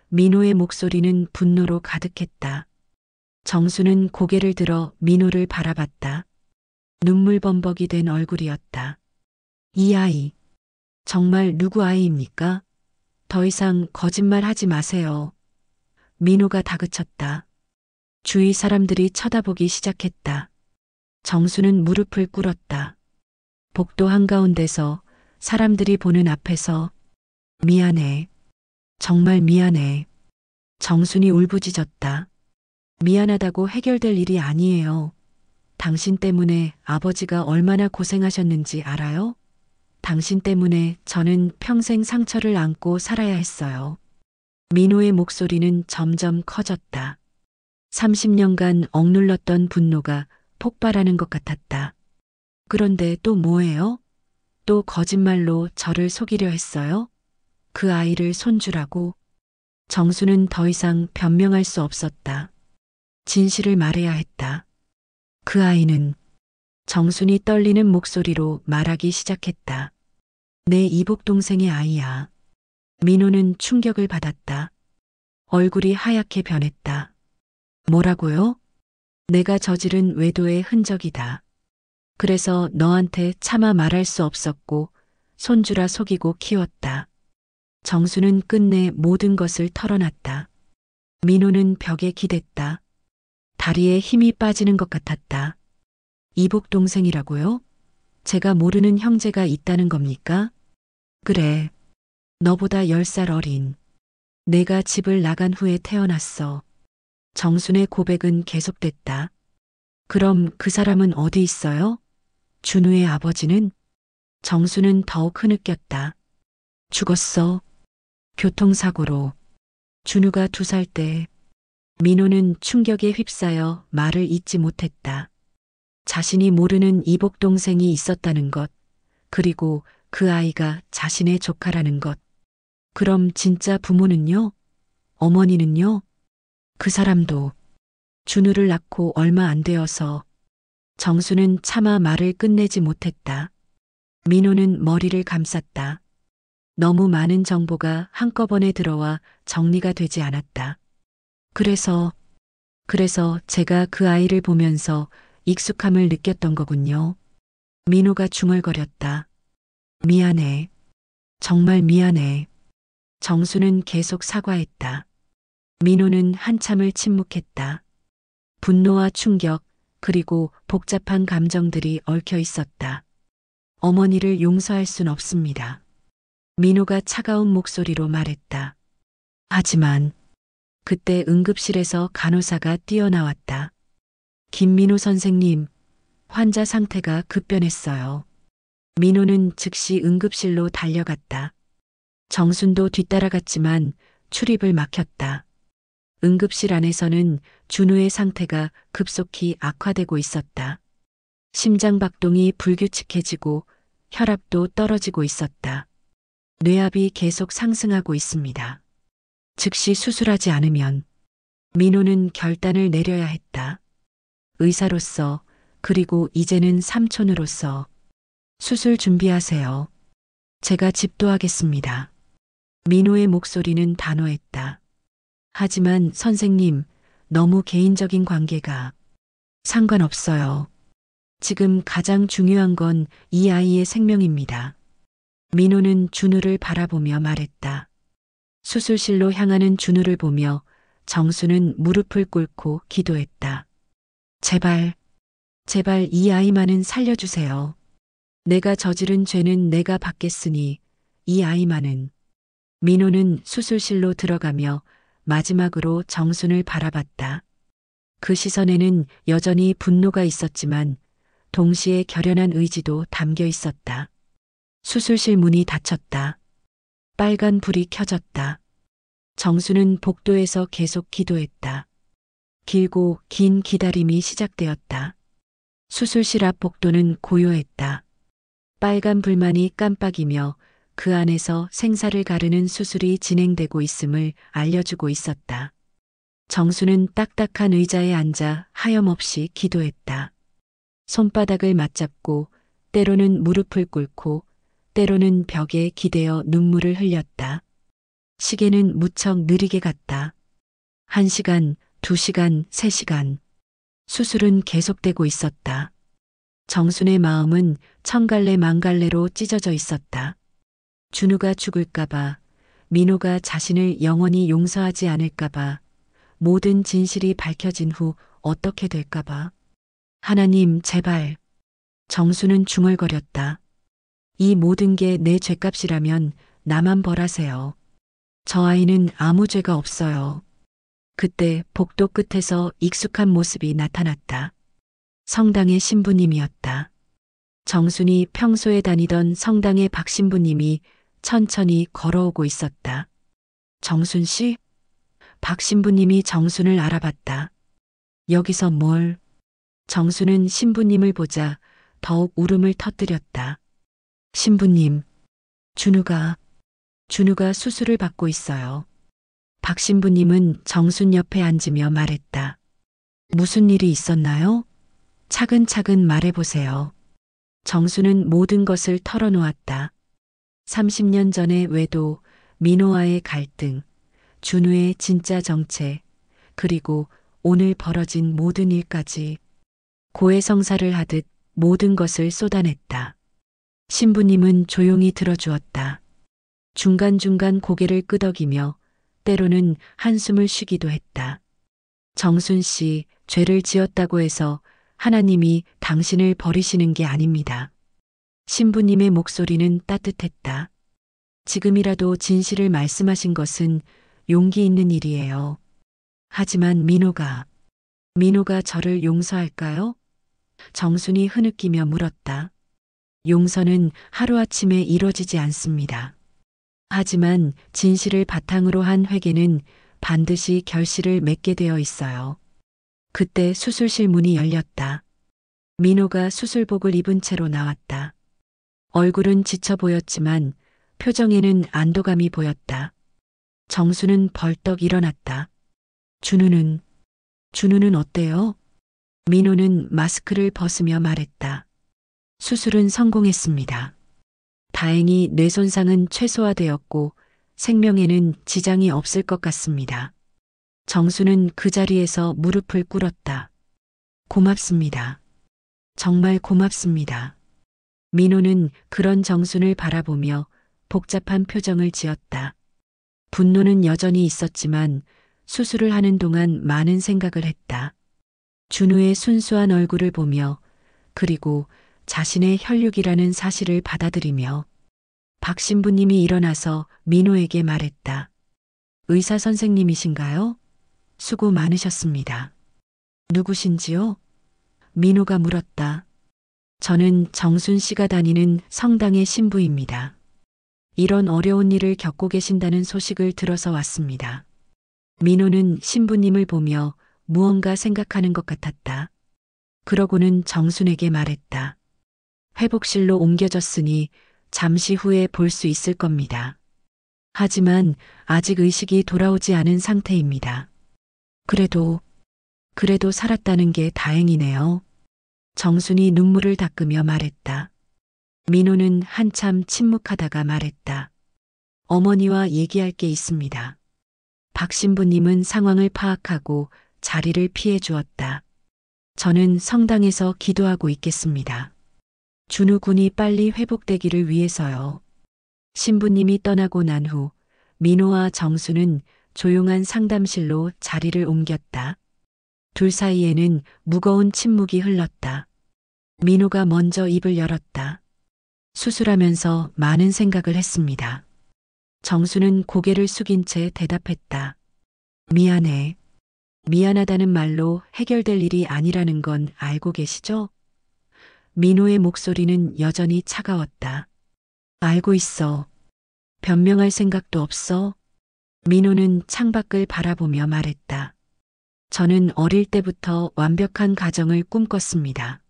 민호의 목소리는 분노로 가득했다. 정수는 고개를 들어 민호를 바라봤다. 눈물범벅이 된 얼굴이었다. 이 아이, 정말 누구 아이입니까? 더 이상 거짓말하지 마세요. 민호가 다그쳤다. 주위 사람들이 쳐다보기 시작했다. 정수는 무릎을 꿇었다. 복도 한가운데서 사람들이 보는 앞에서 미안해. 정말 미안해. 정순이 울부짖었다. 미안하다고 해결될 일이 아니에요. 당신 때문에 아버지가 얼마나 고생하셨는지 알아요? 당신 때문에 저는 평생 상처를 안고 살아야 했어요. 민호의 목소리는 점점 커졌다. 30년간 억눌렀던 분노가 폭발하는 것 같았다. 그런데 또 뭐예요? 또 거짓말로 저를 속이려 했어요? 그 아이를 손주라고? 정수는 더 이상 변명할 수 없었다. 진실을 말해야 했다. 그 아이는 정순이 떨리는 목소리로 말하기 시작했다. 내 이복 동생의 아이야. 민호는 충격을 받았다. 얼굴이 하얗게 변했다. 뭐라고요? 내가 저지른 외도의 흔적이다. 그래서 너한테 차마 말할 수 없었고 손주라 속이고 키웠다. 정수는 끝내 모든 것을 털어놨다. 민호는 벽에 기댔다. 다리에 힘이 빠지는 것 같았다. 이복 동생이라고요? 제가 모르는 형제가 있다는 겁니까? 그래. 너보다 10살 어린. 내가 집을 나간 후에 태어났어. 정순의 고백은 계속됐다. 그럼 그 사람은 어디 있어요? 준우의 아버지는? 정수는 더욱 흐느꼈다. 죽었어. 교통사고로. 준우가 2살 때. 민호는 충격에 휩싸여 말을 잇지 못했다. 자신이 모르는 이복 동생이 있었다는 것, 그리고 그 아이가 자신의 조카라는 것. 그럼 진짜 부모는요? 어머니는요? 그 사람도 준우를 낳고 얼마 안 되어서 정수는 차마 말을 끝내지 못했다. 민호는 머리를 감쌌다. 너무 많은 정보가 한꺼번에 들어와 정리가 되지 않았다. 그래서 제가 그 아이를 보면서 익숙함을 느꼈던 거군요. 민호가 중얼거렸다. 미안해. 정말 미안해. 정수는 계속 사과했다. 민호는 한참을 침묵했다. 분노와 충격, 그리고 복잡한 감정들이 얽혀 있었다. 어머니를 용서할 순 없습니다. 민호가 차가운 목소리로 말했다. 하지만 그때 응급실에서 간호사가 뛰어나왔다. 김민호 선생님, 환자 상태가 급변했어요. 민호는 즉시 응급실로 달려갔다. 정순도 뒤따라갔지만 출입을 막혔다. 응급실 안에서는 준우의 상태가 급속히 악화되고 있었다. 심장 박동이 불규칙해지고 혈압도 떨어지고 있었다. 뇌압이 계속 상승하고 있습니다. 즉시 수술하지 않으면 민호는 결단을 내려야 했다. 의사로서, 그리고 이제는 삼촌으로서 수술 준비하세요. 제가 집도하겠습니다. 민호의 목소리는 단호했다. 하지만 선생님, 너무 개인적인 관계가 상관없어요. 지금 가장 중요한 건 이 아이의 생명입니다. 민호는 준우를 바라보며 말했다. 수술실로 향하는 준우를 보며 정수는 무릎을 꿇고 기도했다. 제발 이 아이만은 살려주세요. 내가 저지른 죄는 내가 받겠으니 이 아이만은. 민호는 수술실로 들어가며 마지막으로 정순을 바라봤다. 그 시선에는 여전히 분노가 있었지만 동시에 결연한 의지도 담겨 있었다. 수술실 문이 닫혔다. 빨간 불이 켜졌다. 정수는 복도에서 계속 기도했다. 길고 긴 기다림이 시작되었다. 수술실 앞 복도는 고요했다. 빨간 불만이 깜빡이며 그 안에서 생사를 가르는 수술이 진행되고 있음을 알려주고 있었다. 정수는 딱딱한 의자에 앉아 하염없이 기도했다. 손바닥을 맞잡고 때로는 무릎을 꿇고 때로는 벽에 기대어 눈물을 흘렸다. 시계는 무척 느리게 갔다. 1시간, 2시간, 3시간. 수술은 계속되고 있었다. 정순의 마음은 천갈래 만갈래로 찢어져 있었다. 준우가 죽을까봐, 민호가 자신을 영원히 용서하지 않을까봐, 모든 진실이 밝혀진 후 어떻게 될까봐. 하나님, 제발. 정수는 중얼거렸다. 이 모든 게 내 죗값이라면 나만 벌하세요. 저 아이는 아무 죄가 없어요. 그때 복도 끝에서 익숙한 모습이 나타났다. 성당의 신부님이었다. 정순이 평소에 다니던 성당의 박 신부님이 천천히 걸어오고 있었다. 정순 씨? 박 신부님이 정순을 알아봤다. 여기서 뭘? 정순은 신부님을 보자 더욱 울음을 터뜨렸다. 신부님, 준우가 수술을 받고 있어요. 박 신부님은 정순 옆에 앉으며 말했다. 무슨 일이 있었나요? 차근차근 말해보세요. 정수는 모든 것을 털어놓았다. 30년 전의 외도, 민호와의 갈등, 준우의 진짜 정체, 그리고 오늘 벌어진 모든 일까지 고해성사를 하듯 모든 것을 쏟아냈다. 신부님은 조용히 들어주었다. 중간중간 고개를 끄덕이며 때로는 한숨을 쉬기도 했다. 정순 씨, 죄를 지었다고 해서 하나님이 당신을 버리시는 게 아닙니다. 신부님의 목소리는 따뜻했다. 지금이라도 진실을 말씀하신 것은 용기 있는 일이에요. 하지만 민호가 저를 용서할까요? 정순이 흐느끼며 물었다. 용서는 하루아침에 이루어지지 않습니다. 하지만 진실을 바탕으로 한 회개는 반드시 결실을 맺게 되어 있어요. 그때 수술실 문이 열렸다. 민호가 수술복을 입은 채로 나왔다. 얼굴은 지쳐 보였지만 표정에는 안도감이 보였다. 정수는 벌떡 일어났다. 준우는 어때요? 민호는 마스크를 벗으며 말했다. 수술은 성공했습니다. 다행히 뇌 손상은 최소화되었고 생명에는 지장이 없을 것 같습니다. 정수는 그 자리에서 무릎을 꿇었다. 고맙습니다. 정말 고맙습니다. 민호는 그런 정순을 바라보며 복잡한 표정을 지었다. 분노는 여전히 있었지만 수술을 하는 동안 많은 생각을 했다. 준우의 순수한 얼굴을 보며 그리고 자신의 혈육이라는 사실을 받아들이며 박 신부님이 일어나서 민호에게 말했다. 의사 선생님이신가요? 수고 많으셨습니다. 누구신지요? 민호가 물었다. 저는 정순 씨가 다니는 성당의 신부입니다. 이런 어려운 일을 겪고 계신다는 소식을 들어서 왔습니다. 민호는 신부님을 보며 무언가 생각하는 것 같았다. 그러고는 정순에게 말했다. 회복실로 옮겨졌으니 잠시 후에 볼 수 있을 겁니다. 하지만 아직 의식이 돌아오지 않은 상태입니다. 그래도 살았다는 게 다행이네요. 정순이 눈물을 닦으며 말했다. 민호는 한참 침묵하다가 말했다. 어머니와 얘기할 게 있습니다. 박 신부님은 상황을 파악하고 자리를 피해 주었다. 저는 성당에서 기도하고 있겠습니다. 준우 군이 빨리 회복되기를 위해서요. 신부님이 떠나고 난 후 민호와 정수는 조용한 상담실로 자리를 옮겼다. 둘 사이에는 무거운 침묵이 흘렀다. 민호가 먼저 입을 열었다. 수술하면서 많은 생각을 했습니다. 정수는 고개를 숙인 채 대답했다. 미안해. 미안하다는 말로 해결될 일이 아니라는 건 알고 계시죠? 민호의 목소리는 여전히 차가웠다. 알고 있어. 변명할 생각도 없어. 민호는 창밖을 바라보며 말했다. 저는 어릴 때부터 완벽한 가정을 꿈꿨습니다.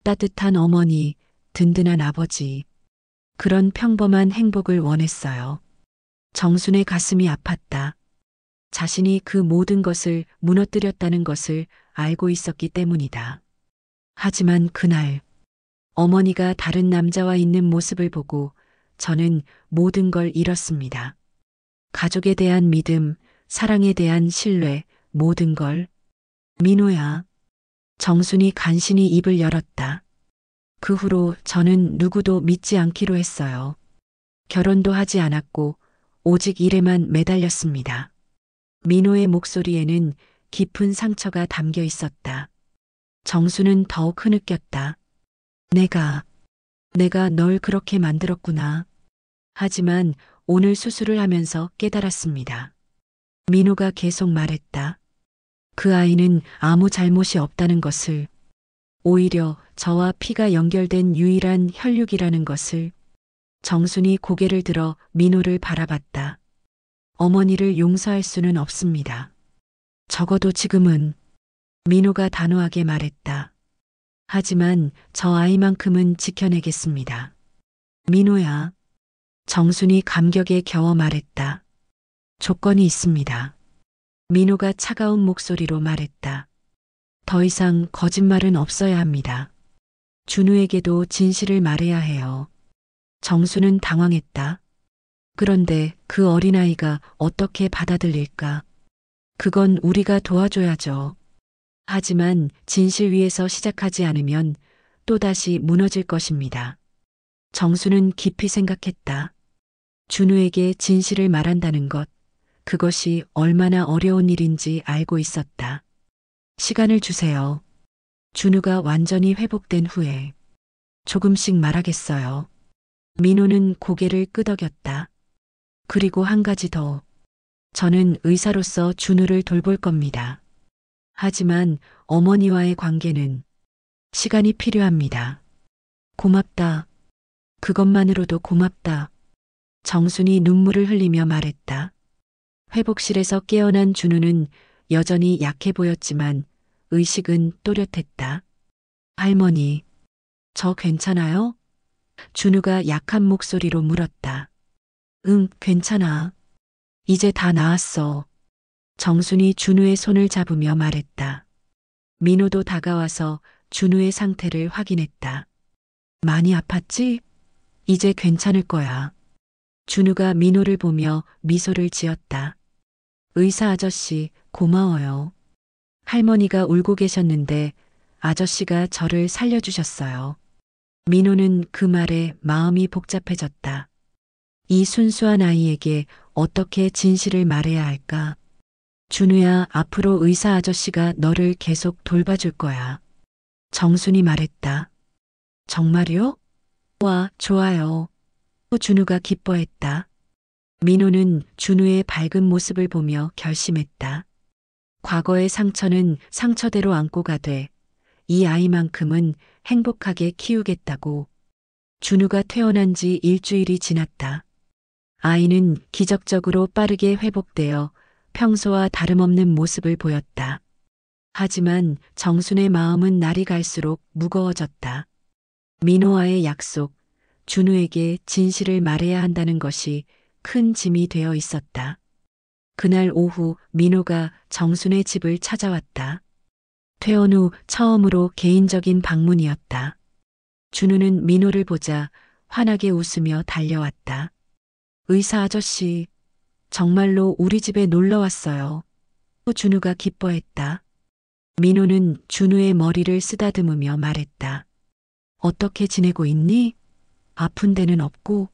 따뜻한 어머니, 든든한 아버지. 그런 평범한 행복을 원했어요. 정순의 가슴이 아팠다. 자신이 그 모든 것을 무너뜨렸다는 것을 알고 있었기 때문이다. 하지만 그날 어머니가 다른 남자와 있는 모습을 보고 저는 모든 걸 잃었습니다. 가족에 대한 믿음, 사랑에 대한 신뢰, 모든 걸. 민호야. 정순이 간신히 입을 열었다. 그 후로 저는 누구도 믿지 않기로 했어요. 결혼도 하지 않았고 오직 일에만 매달렸습니다. 민호의 목소리에는 깊은 상처가 담겨 있었다. 정수는 더욱 흐느꼈다. 내가 널 그렇게 만들었구나. 하지만 오늘 수술을 하면서 깨달았습니다. 민호가 계속 말했다. 그 아이는 아무 잘못이 없다는 것을, 오히려 저와 피가 연결된 유일한 혈육이라는 것을. 정순이 고개를 들어 민호를 바라봤다. 어머니를 용서할 수는 없습니다. 적어도 지금은. 민호가 단호하게 말했다. 하지만 저 아이만큼은 지켜내겠습니다. 민호야. 정순이 감격에 겨워 말했다. 조건이 있습니다. 민호가 차가운 목소리로 말했다. 더 이상 거짓말은 없어야 합니다. 준우에게도 진실을 말해야 해요. 정수는 당황했다. 그런데 그 어린아이가 어떻게 받아들일까? 그건 우리가 도와줘야죠. 하지만 진실 위에서 시작하지 않으면 또다시 무너질 것입니다. 정수는 깊이 생각했다. 준우에게 진실을 말한다는 것, 그것이 얼마나 어려운 일인지 알고 있었다. 시간을 주세요. 준우가 완전히 회복된 후에 조금씩 말하겠어요. 민호는 고개를 끄덕였다. 그리고 한 가지 더. 저는 의사로서 준우를 돌볼 겁니다. 하지만 어머니와의 관계는 시간이 필요합니다. 고맙다. 그것만으로도 고맙다. 정순이 눈물을 흘리며 말했다. 회복실에서 깨어난 준우는 여전히 약해 보였지만 의식은 또렷했다. 할머니, 저 괜찮아요? 준우가 약한 목소리로 물었다. 응, 괜찮아. 이제 다 나았어. 정순이 준우의 손을 잡으며 말했다. 민호도 다가와서 준우의 상태를 확인했다. 많이 아팠지? 이제 괜찮을 거야. 준우가 민호를 보며 미소를 지었다. 의사 아저씨, 고마워요. 할머니가 울고 계셨는데 아저씨가 저를 살려주셨어요. 민호는 그 말에 마음이 복잡해졌다. 이 순수한 아이에게 어떻게 진실을 말해야 할까? 준우야, 앞으로 의사 아저씨가 너를 계속 돌봐줄 거야. 정순이 말했다. 정말요? 와, 좋아요. 또 준우가 기뻐했다. 민호는 준우의 밝은 모습을 보며 결심했다. 과거의 상처는 상처대로 안고 가되 이 아이만큼은 행복하게 키우겠다고. 준우가 퇴원한 지 일주일이 지났다. 아이는 기적적으로 빠르게 회복되어 평소와 다름없는 모습을 보였다. 하지만 정순의 마음은 날이 갈수록 무거워졌다. 민호와의 약속, 준우에게 진실을 말해야 한다는 것이 큰 짐이 되어 있었다. 그날 오후 민호가 정순의 집을 찾아왔다. 퇴원 후 처음으로 개인적인 방문이었다. 준우는 민호를 보자 환하게 웃으며 달려왔다. 의사 아저씨, 정말로 우리 집에 놀러 왔어요. 또 준우가 기뻐했다. 민호는 준우의 머리를 쓰다듬으며 말했다. 어떻게 지내고 있니? 아픈 데는 없고?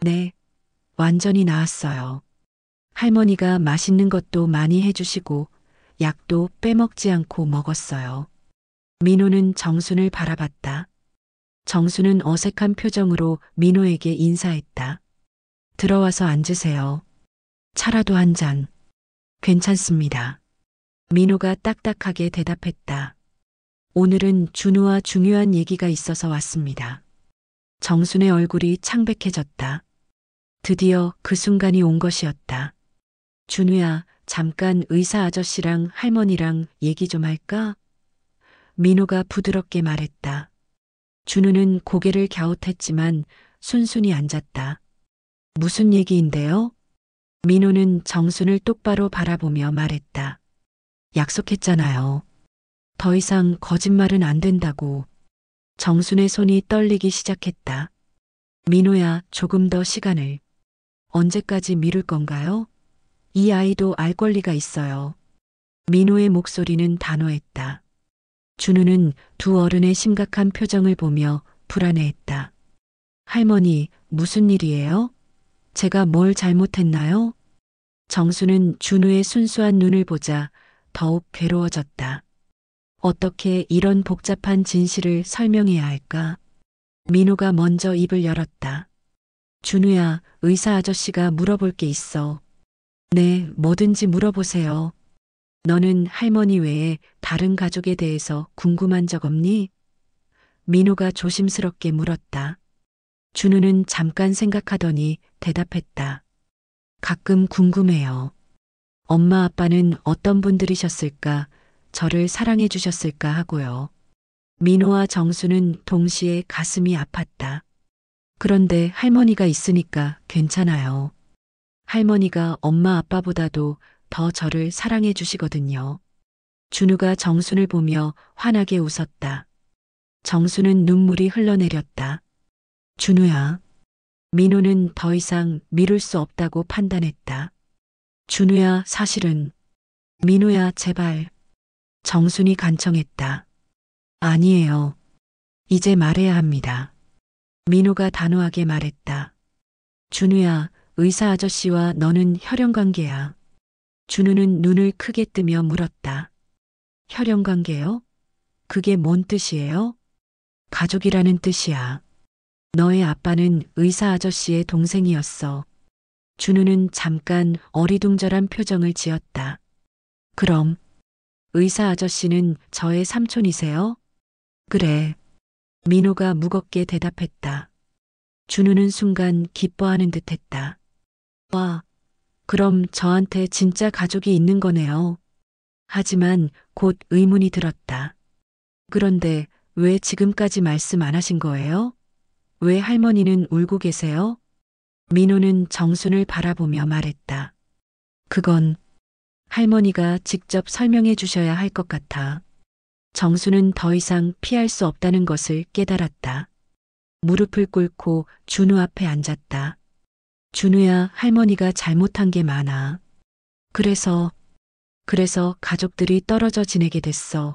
네, 완전히 나았어요. 할머니가 맛있는 것도 많이 해주시고 약도 빼먹지 않고 먹었어요. 민호는 정순을 바라봤다. 정순은 어색한 표정으로 민호에게 인사했다. 들어와서 앉으세요. 차라도 한 잔. 괜찮습니다. 민호가 딱딱하게 대답했다. 오늘은 준우와 중요한 얘기가 있어서 왔습니다. 정순의 얼굴이 창백해졌다. 드디어 그 순간이 온 것이었다. 준우야, 잠깐 의사 아저씨랑 할머니랑 얘기 좀 할까? 민호가 부드럽게 말했다. 준우는 고개를 갸웃했지만 순순히 앉았다. 무슨 얘기인데요? 민호는 정순을 똑바로 바라보며 말했다. 약속했잖아요. 더 이상 거짓말은 안 된다고. 정순의 손이 떨리기 시작했다. 민호야, 조금 더 시간을. 언제까지 미룰 건가요? 이 아이도 알 권리가 있어요. 민호의 목소리는 단호했다. 준우는 두 어른의 심각한 표정을 보며 불안해했다. 할머니, 무슨 일이에요? 제가 뭘 잘못했나요? 정수는 준우의 순수한 눈을 보자 더욱 괴로워졌다. 어떻게 이런 복잡한 진실을 설명해야 할까? 민호가 먼저 입을 열었다. 준우야, 의사 아저씨가 물어볼 게 있어. 네, 뭐든지 물어보세요. 너는 할머니 외에 다른 가족에 대해서 궁금한 적 없니? 민호가 조심스럽게 물었다. 준우는 잠깐 생각하더니 대답했다. 가끔 궁금해요. 엄마 아빠는 어떤 분들이셨을까? 저를 사랑해 주셨을까 하고요. 민호와 정수는 동시에 가슴이 아팠다. 그런데 할머니가 있으니까 괜찮아요. 할머니가 엄마 아빠보다도 더 저를 사랑해 주시거든요. 준우가 정순을 보며 환하게 웃었다. 정순은 눈물이 흘러내렸다. 준우야. 민호는 더 이상 미룰 수 없다고 판단했다. 준우야, 사실은. 민호야, 제발. 정순이 간청했다. 아니에요. 이제 말해야 합니다. 민호가 단호하게 말했다. 준우야, 의사 아저씨와 너는 혈연관계야. 준우는 눈을 크게 뜨며 물었다. 혈연관계요? 그게 뭔 뜻이에요? 가족이라는 뜻이야. 너의 아빠는 의사 아저씨의 동생이었어. 준우는 잠깐 어리둥절한 표정을 지었다. 그럼 의사 아저씨는 저의 삼촌이세요? 그래. 민호가 무겁게 대답했다. 준우는 순간 기뻐하는 듯했다. 와, 그럼 저한테 진짜 가족이 있는 거네요. 하지만 곧 의문이 들었다. 그런데 왜 지금까지 말씀 안 하신 거예요? 왜 할머니는 울고 계세요? 민호는 정순을 바라보며 말했다. 그건 할머니가 직접 설명해 주셔야 할 것 같아. 정수는 더 이상 피할 수 없다는 것을 깨달았다. 무릎을 꿇고 준우 앞에 앉았다. 준우야, 할머니가 잘못한 게 많아. 그래서 가족들이 떨어져 지내게 됐어.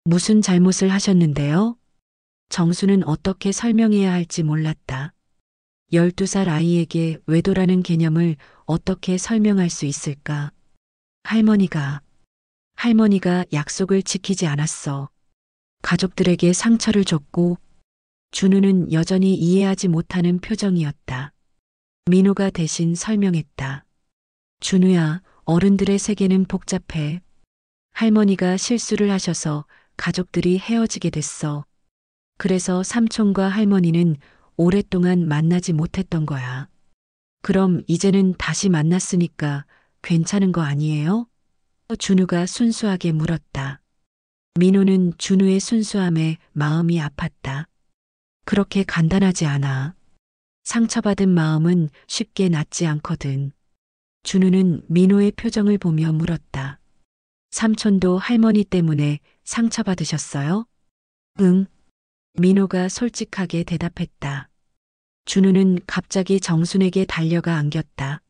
무슨 잘못을 하셨는데요? 정수는 어떻게 설명해야 할지 몰랐다. 12살 아이에게 외도라는 개념을 어떻게 설명할 수 있을까? 할머니가 약속을 지키지 않았어. 가족들에게 상처를 줬고, 준우는 여전히 이해하지 못하는 표정이었다. 민호가 대신 설명했다. 준우야, 어른들의 세계는 복잡해. 할머니가 실수를 하셔서 가족들이 헤어지게 됐어. 그래서 삼촌과 할머니는 오랫동안 만나지 못했던 거야. 그럼 이제는 다시 만났으니까 괜찮은 거 아니에요? 준우가 순수하게 물었다. 민호는 준우의 순수함에 마음이 아팠다. 그렇게 간단하지 않아. 상처받은 마음은 쉽게 낫지 않거든. 준우는 민호의 표정을 보며 물었다. 삼촌도 할머니 때문에 상처받으셨어요? 응. 민호가 솔직하게 대답했다. 준우는 갑자기 정순에게 달려가 안겼다.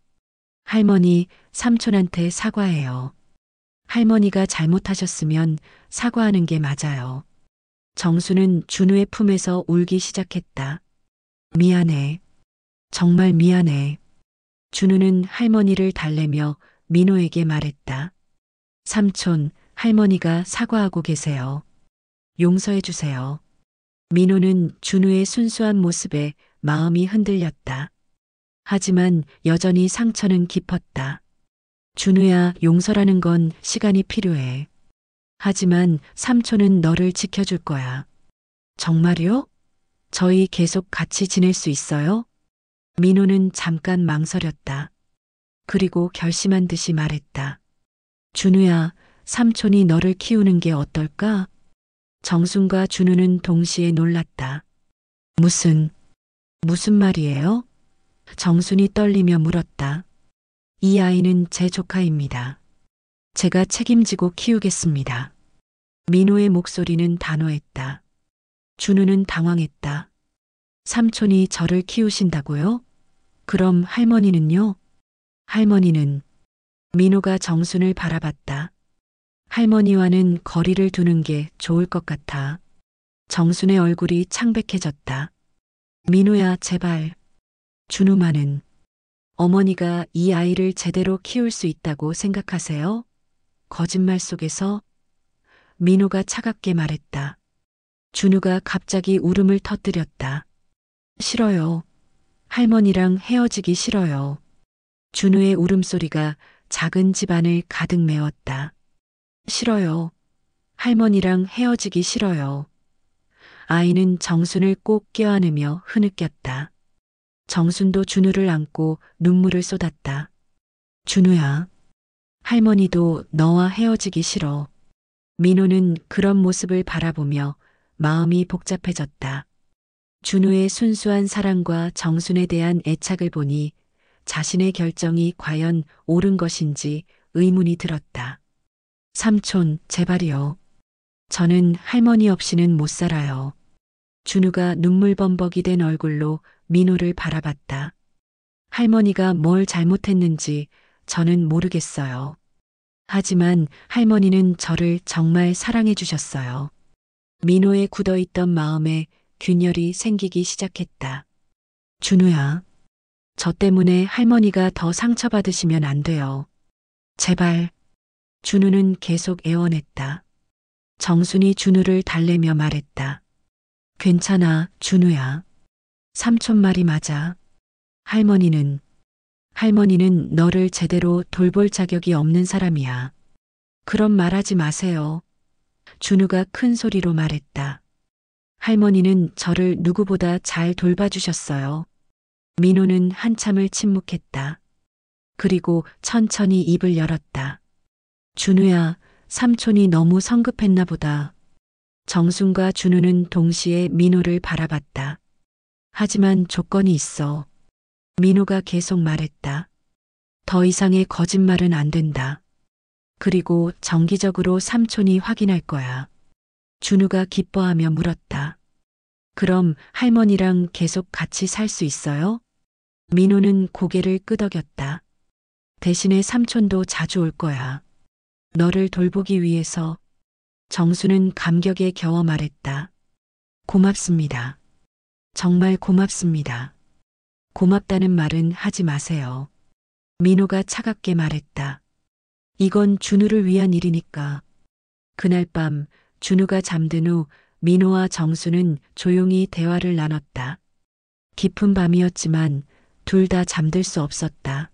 할머니, 삼촌한테 사과해요. 할머니가 잘못하셨으면 사과하는 게 맞아요. 정수는 준우의 품에서 울기 시작했다. 미안해. 정말 미안해. 준우는 할머니를 달래며 민호에게 말했다. 삼촌, 할머니가 사과하고 계세요. 용서해 주세요. 민호는 준우의 순수한 모습에 마음이 흔들렸다. 하지만 여전히 상처는 깊었다. 준우야, 용서라는 건 시간이 필요해. 하지만 삼촌은 너를 지켜줄 거야. 정말요? 저희 계속 같이 지낼 수 있어요? 민호는 잠깐 망설였다. 그리고 결심한 듯이 말했다. 준우야, 삼촌이 너를 키우는 게 어떨까? 정순과 준우는 동시에 놀랐다. 무슨 말이에요? 정순이 떨리며 물었다. 이 아이는 제 조카입니다. 제가 책임지고 키우겠습니다. 민호의 목소리는 단호했다. 준우는 당황했다. 삼촌이 저를 키우신다고요? 그럼 할머니는요? 할머니는 민호가 정순을 바라봤다. 할머니와는 거리를 두는 게 좋을 것 같아. 정순의 얼굴이 창백해졌다. 민호야, 제발. 준우만은 어머니가 이 아이를 제대로 키울 수 있다고 생각하세요? 거짓말 속에서 민호가 차갑게 말했다. 준우가 갑자기 울음을 터뜨렸다. 싫어요. 할머니랑 헤어지기 싫어요. 준우의 울음소리가 작은 집안을 가득 메웠다. 싫어요. 할머니랑 헤어지기 싫어요. 아이는 정순을 꼭 껴안으며 흐느꼈다. 정순도 준우를 안고 눈물을 쏟았다. 준우야, 할머니도 너와 헤어지기 싫어. 민호는 그런 모습을 바라보며 마음이 복잡해졌다. 준우의 순수한 사랑과 정순에 대한 애착을 보니 자신의 결정이 과연 옳은 것인지 의문이 들었다. 삼촌, 제발이요. 저는 할머니 없이는 못 살아요. 준우가 눈물범벅이 된 얼굴로 민호를 바라봤다. 할머니가 뭘 잘못했는지 저는 모르겠어요. 하지만 할머니는 저를 정말 사랑해 주셨어요. 민호의 굳어있던 마음에 균열이 생기기 시작했다. 준우야, 저 때문에 할머니가 더 상처받으시면 안 돼요. 제발. 준우는 계속 애원했다. 정순이 준우를 달래며 말했다. 괜찮아, 준우야. 삼촌 말이 맞아. 할머니는 너를 제대로 돌볼 자격이 없는 사람이야. 그런 말 하지 마세요. 준우가 큰 소리로 말했다. 할머니는 저를 누구보다 잘 돌봐주셨어요. 민호는 한참을 침묵했다. 그리고 천천히 입을 열었다. 준우야, 삼촌이 너무 성급했나 보다. 정순과 준우는 동시에 민호를 바라봤다. 하지만 조건이 있어. 민호가 계속 말했다. 더 이상의 거짓말은 안 된다. 그리고 정기적으로 삼촌이 확인할 거야. 준우가 기뻐하며 물었다. 그럼 할머니랑 계속 같이 살 수 있어요? 민호는 고개를 끄덕였다. 대신에 삼촌도 자주 올 거야. 너를 돌보기 위해서. 정수는 감격에 겨워 말했다. 고맙습니다. 정말 고맙습니다. 고맙다는 말은 하지 마세요. 민호가 차갑게 말했다. 이건 준우를 위한 일이니까. 그날 밤 준우가 잠든 후 민호와 정수는 조용히 대화를 나눴다. 깊은 밤이었지만 둘 다 잠들 수 없었다.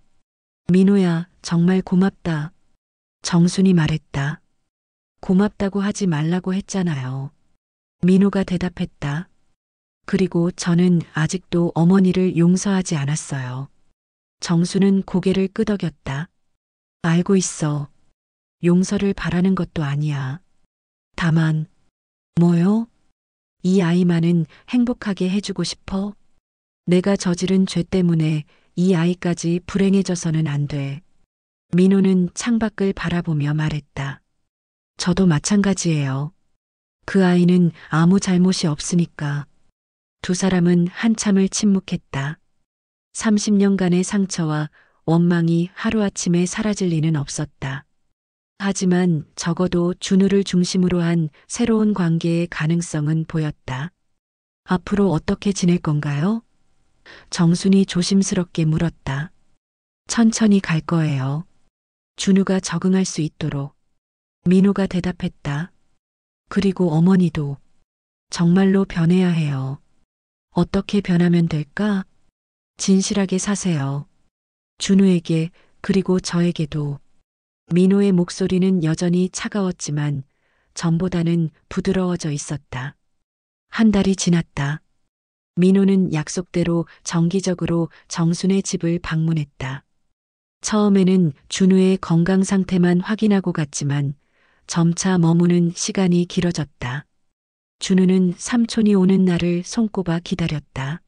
민호야, 정말 고맙다. 정순이 말했다. 고맙다고 하지 말라고 했잖아요. 민호가 대답했다. 그리고 저는 아직도 어머니를 용서하지 않았어요. 정수는 고개를 끄덕였다. 알고 있어. 용서를 바라는 것도 아니야. 다만, 뭐요? 이 아이만은 행복하게 해주고 싶어? 내가 저지른 죄 때문에 이 아이까지 불행해져서는 안 돼. 민호는 창밖을 바라보며 말했다. 저도 마찬가지예요. 그 아이는 아무 잘못이 없으니까. 두 사람은 한참을 침묵했다. 30년간의 상처와 원망이 하루아침에 사라질 리는 없었다. 하지만 적어도 준우를 중심으로 한 새로운 관계의 가능성은 보였다. 앞으로 어떻게 지낼 건가요? 정순이 조심스럽게 물었다. 천천히 갈 거예요. 준우가 적응할 수 있도록. 민호가 대답했다. 그리고 어머니도 정말로 변해야 해요. 어떻게 변하면 될까? 진실하게 사세요. 준우에게 그리고 저에게도. 민호의 목소리는 여전히 차가웠지만 전보다는 부드러워져 있었다. 한 달이 지났다. 민호는 약속대로 정기적으로 정순의 집을 방문했다. 처음에는 준우의 건강 상태만 확인하고 갔지만 점차 머무는 시간이 길어졌다. 준우는 삼촌이 오는 날을 손꼽아 기다렸다.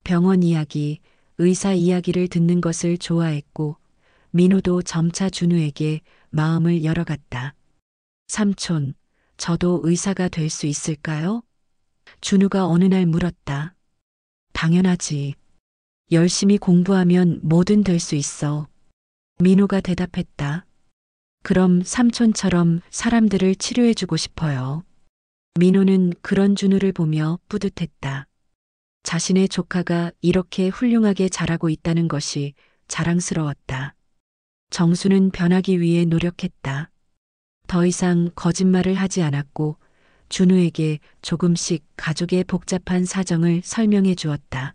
병원 이야기, 의사 이야기를 듣는 것을 좋아했고 민호도 점차 준우에게 마음을 열어갔다. 삼촌, 저도 의사가 될 수 있을까요? 준우가 어느 날 물었다. 당연하지. 열심히 공부하면 뭐든 될 수 있어. 민호가 대답했다. 그럼 삼촌처럼 사람들을 치료해주고 싶어요. 민호는 그런 준우를 보며 뿌듯했다. 자신의 조카가 이렇게 훌륭하게 자라고 있다는 것이 자랑스러웠다. 정수는 변하기 위해 노력했다. 더 이상 거짓말을 하지 않았고 준우에게 조금씩 가족의 복잡한 사정을 설명해 주었다.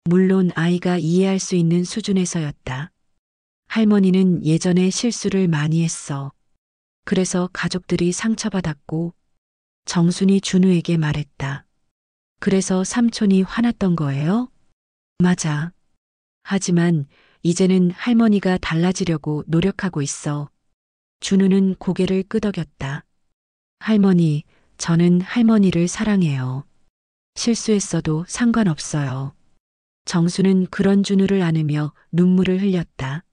물론 아이가 이해할 수 있는 수준에서였다. 할머니는 예전에 실수를 많이 했어. 그래서 가족들이 상처받았고 정순이 준우에게 말했다. 그래서 삼촌이 화났던 거예요? 맞아. 하지만 이제는 할머니가 달라지려고 노력하고 있어. 준우는 고개를 끄덕였다. 할머니, 저는 할머니를 사랑해요. 실수했어도 상관없어요. 정수는 그런 준우를 안으며 눈물을 흘렸다.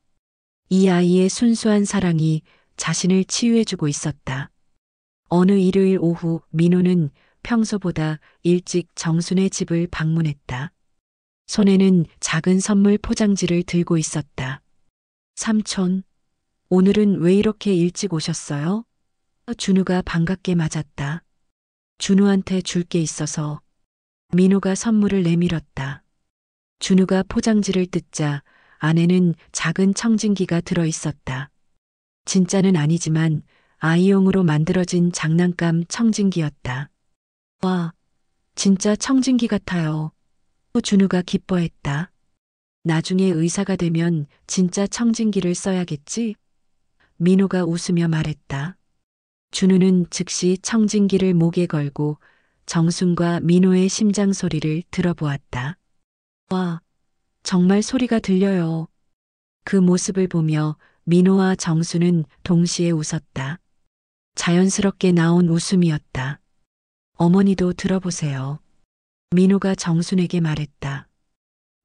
이 아이의 순수한 사랑이 자신을 치유해주고 있었다. 어느 일요일 오후 민호는 평소보다 일찍 정순의 집을 방문했다. 손에는 작은 선물 포장지를 들고 있었다. 삼촌, 오늘은 왜 이렇게 일찍 오셨어요? 준우가 반갑게 맞았다. 준우한테 줄 게 있어서. 민호가 선물을 내밀었다. 준우가 포장지를 뜯자 안에는 작은 청진기가 들어 있었다. 진짜는 아니지만 아이용으로 만들어진 장난감 청진기였다. 와, 진짜 청진기 같아요. 또 준우가 기뻐했다. 나중에 의사가 되면 진짜 청진기를 써야겠지? 민호가 웃으며 말했다. 준우는 즉시 청진기를 목에 걸고 정순과 민호의 심장 소리를 들어보았다. 와, 정말 소리가 들려요. 그 모습을 보며 민호와 정수는 동시에 웃었다. 자연스럽게 나온 웃음이었다. 어머니도 들어보세요. 민호가 정순에게 말했다.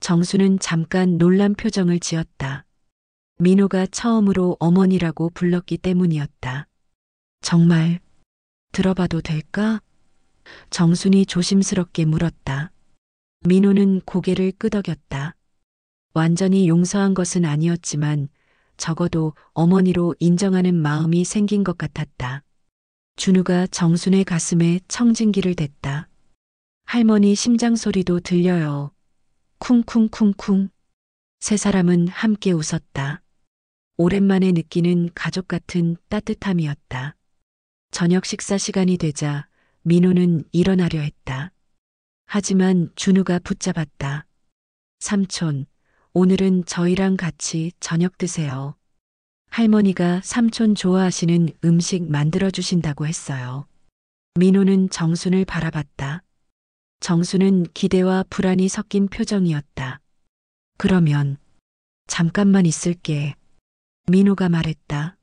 정수는 잠깐 놀란 표정을 지었다. 민호가 처음으로 어머니라고 불렀기 때문이었다. 정말 들어봐도 될까? 정순이 조심스럽게 물었다. 민호는 고개를 끄덕였다. 완전히 용서한 것은 아니었지만 적어도 어머니로 인정하는 마음이 생긴 것 같았다. 준우가 정순의 가슴에 청진기를 댔다. 할머니 심장 소리도 들려요. 쿵쿵쿵쿵. 세 사람은 함께 웃었다. 오랜만에 느끼는 가족 같은 따뜻함이었다. 저녁 식사 시간이 되자 민호는 일어나려 했다. 하지만 준우가 붙잡았다. 삼촌, 오늘은 저희랑 같이 저녁 드세요. 할머니가 삼촌 좋아하시는 음식 만들어주신다고 했어요. 민호는 정순을 바라봤다. 정순은 기대와 불안이 섞인 표정이었다. 그러면 잠깐만 있을게. 민호가 말했다.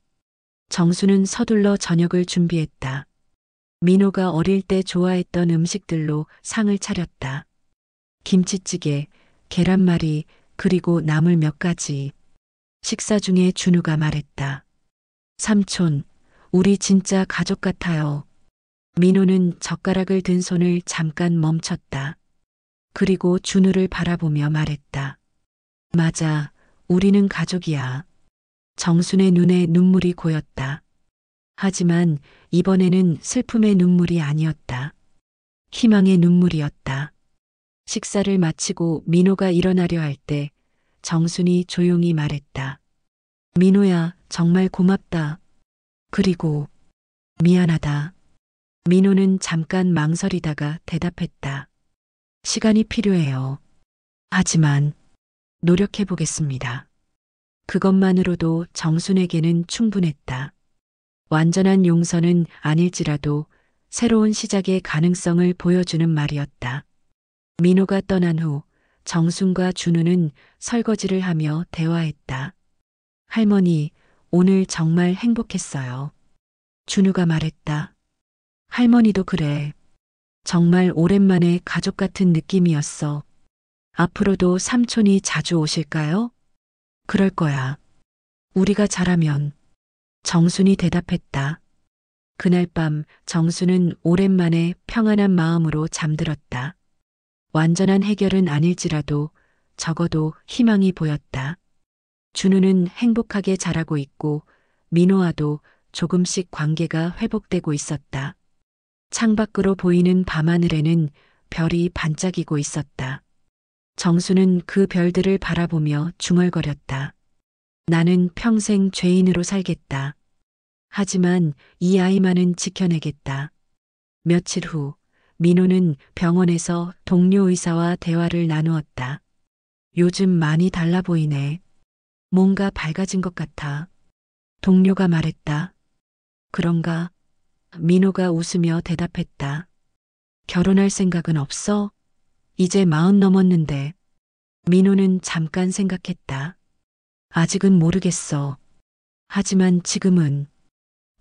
정순은 서둘러 저녁을 준비했다. 민호가 어릴 때 좋아했던 음식들로 상을 차렸다. 김치찌개, 계란말이, 그리고 나물 몇 가지. 식사 중에 준우가 말했다. 삼촌, 우리 진짜 가족 같아요. 민호는 젓가락을 든 손을 잠깐 멈췄다. 그리고 준우를 바라보며 말했다. 맞아, 우리는 가족이야. 정순의 눈에 눈물이 고였다. 하지만 이번에는 슬픔의 눈물이 아니었다. 희망의 눈물이었다. 식사를 마치고 민호가 일어나려 할 때 정순이 조용히 말했다. 민호야, 정말 고맙다. 그리고 미안하다. 민호는 잠깐 망설이다가 대답했다. 시간이 필요해요. 하지만 노력해 보겠습니다. 그것만으로도 정순에게는 충분했다. 완전한 용서는 아닐지라도 새로운 시작의 가능성을 보여주는 말이었다. 민호가 떠난 후 정순과 준우는 설거지를 하며 대화했다. 할머니, 오늘 정말 행복했어요. 준우가 말했다. 할머니도 그래. 정말 오랜만에 가족 같은 느낌이었어. 앞으로도 삼촌이 자주 오실까요? 그럴 거야. 우리가 잘하면. 정순이 대답했다. 그날 밤 정순은 오랜만에 평안한 마음으로 잠들었다. 완전한 해결은 아닐지라도 적어도 희망이 보였다. 준우는 행복하게 자라고 있고 민호와도 조금씩 관계가 회복되고 있었다. 창밖으로 보이는 밤하늘에는 별이 반짝이고 있었다. 정수는 그 별들을 바라보며 중얼거렸다. 나는 평생 죄인으로 살겠다. 하지만 이 아이만은 지켜내겠다. 며칠 후 민호는 병원에서 동료 의사와 대화를 나누었다. 요즘 많이 달라 보이네. 뭔가 밝아진 것 같아. 동료가 말했다. 그런가? 민호가 웃으며 대답했다. 결혼할 생각은 없어? 이제 40 넘었는데. 민호는 잠깐 생각했다. 아직은 모르겠어. 하지만 지금은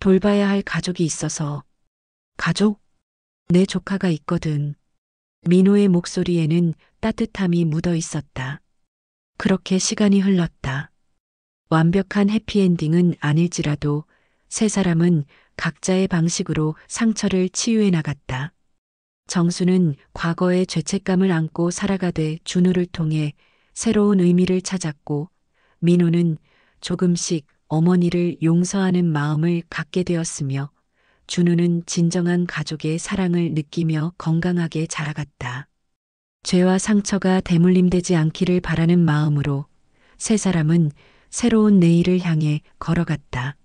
돌봐야 할 가족이 있어서. 가족? 내 조카가 있거든. 민호의 목소리에는 따뜻함이 묻어 있었다. 그렇게 시간이 흘렀다. 완벽한 해피엔딩은 아닐지라도 세 사람은 각자의 방식으로 상처를 치유해 나갔다. 정수는 과거의 죄책감을 안고 살아가되 준우를 통해 새로운 의미를 찾았고 민호는 조금씩 어머니를 용서하는 마음을 갖게 되었으며 준우는 진정한 가족의 사랑을 느끼며 건강하게 자라갔다. 죄와 상처가 대물림되지 않기를 바라는 마음으로 세 사람은 새로운 내일을 향해 걸어갔다.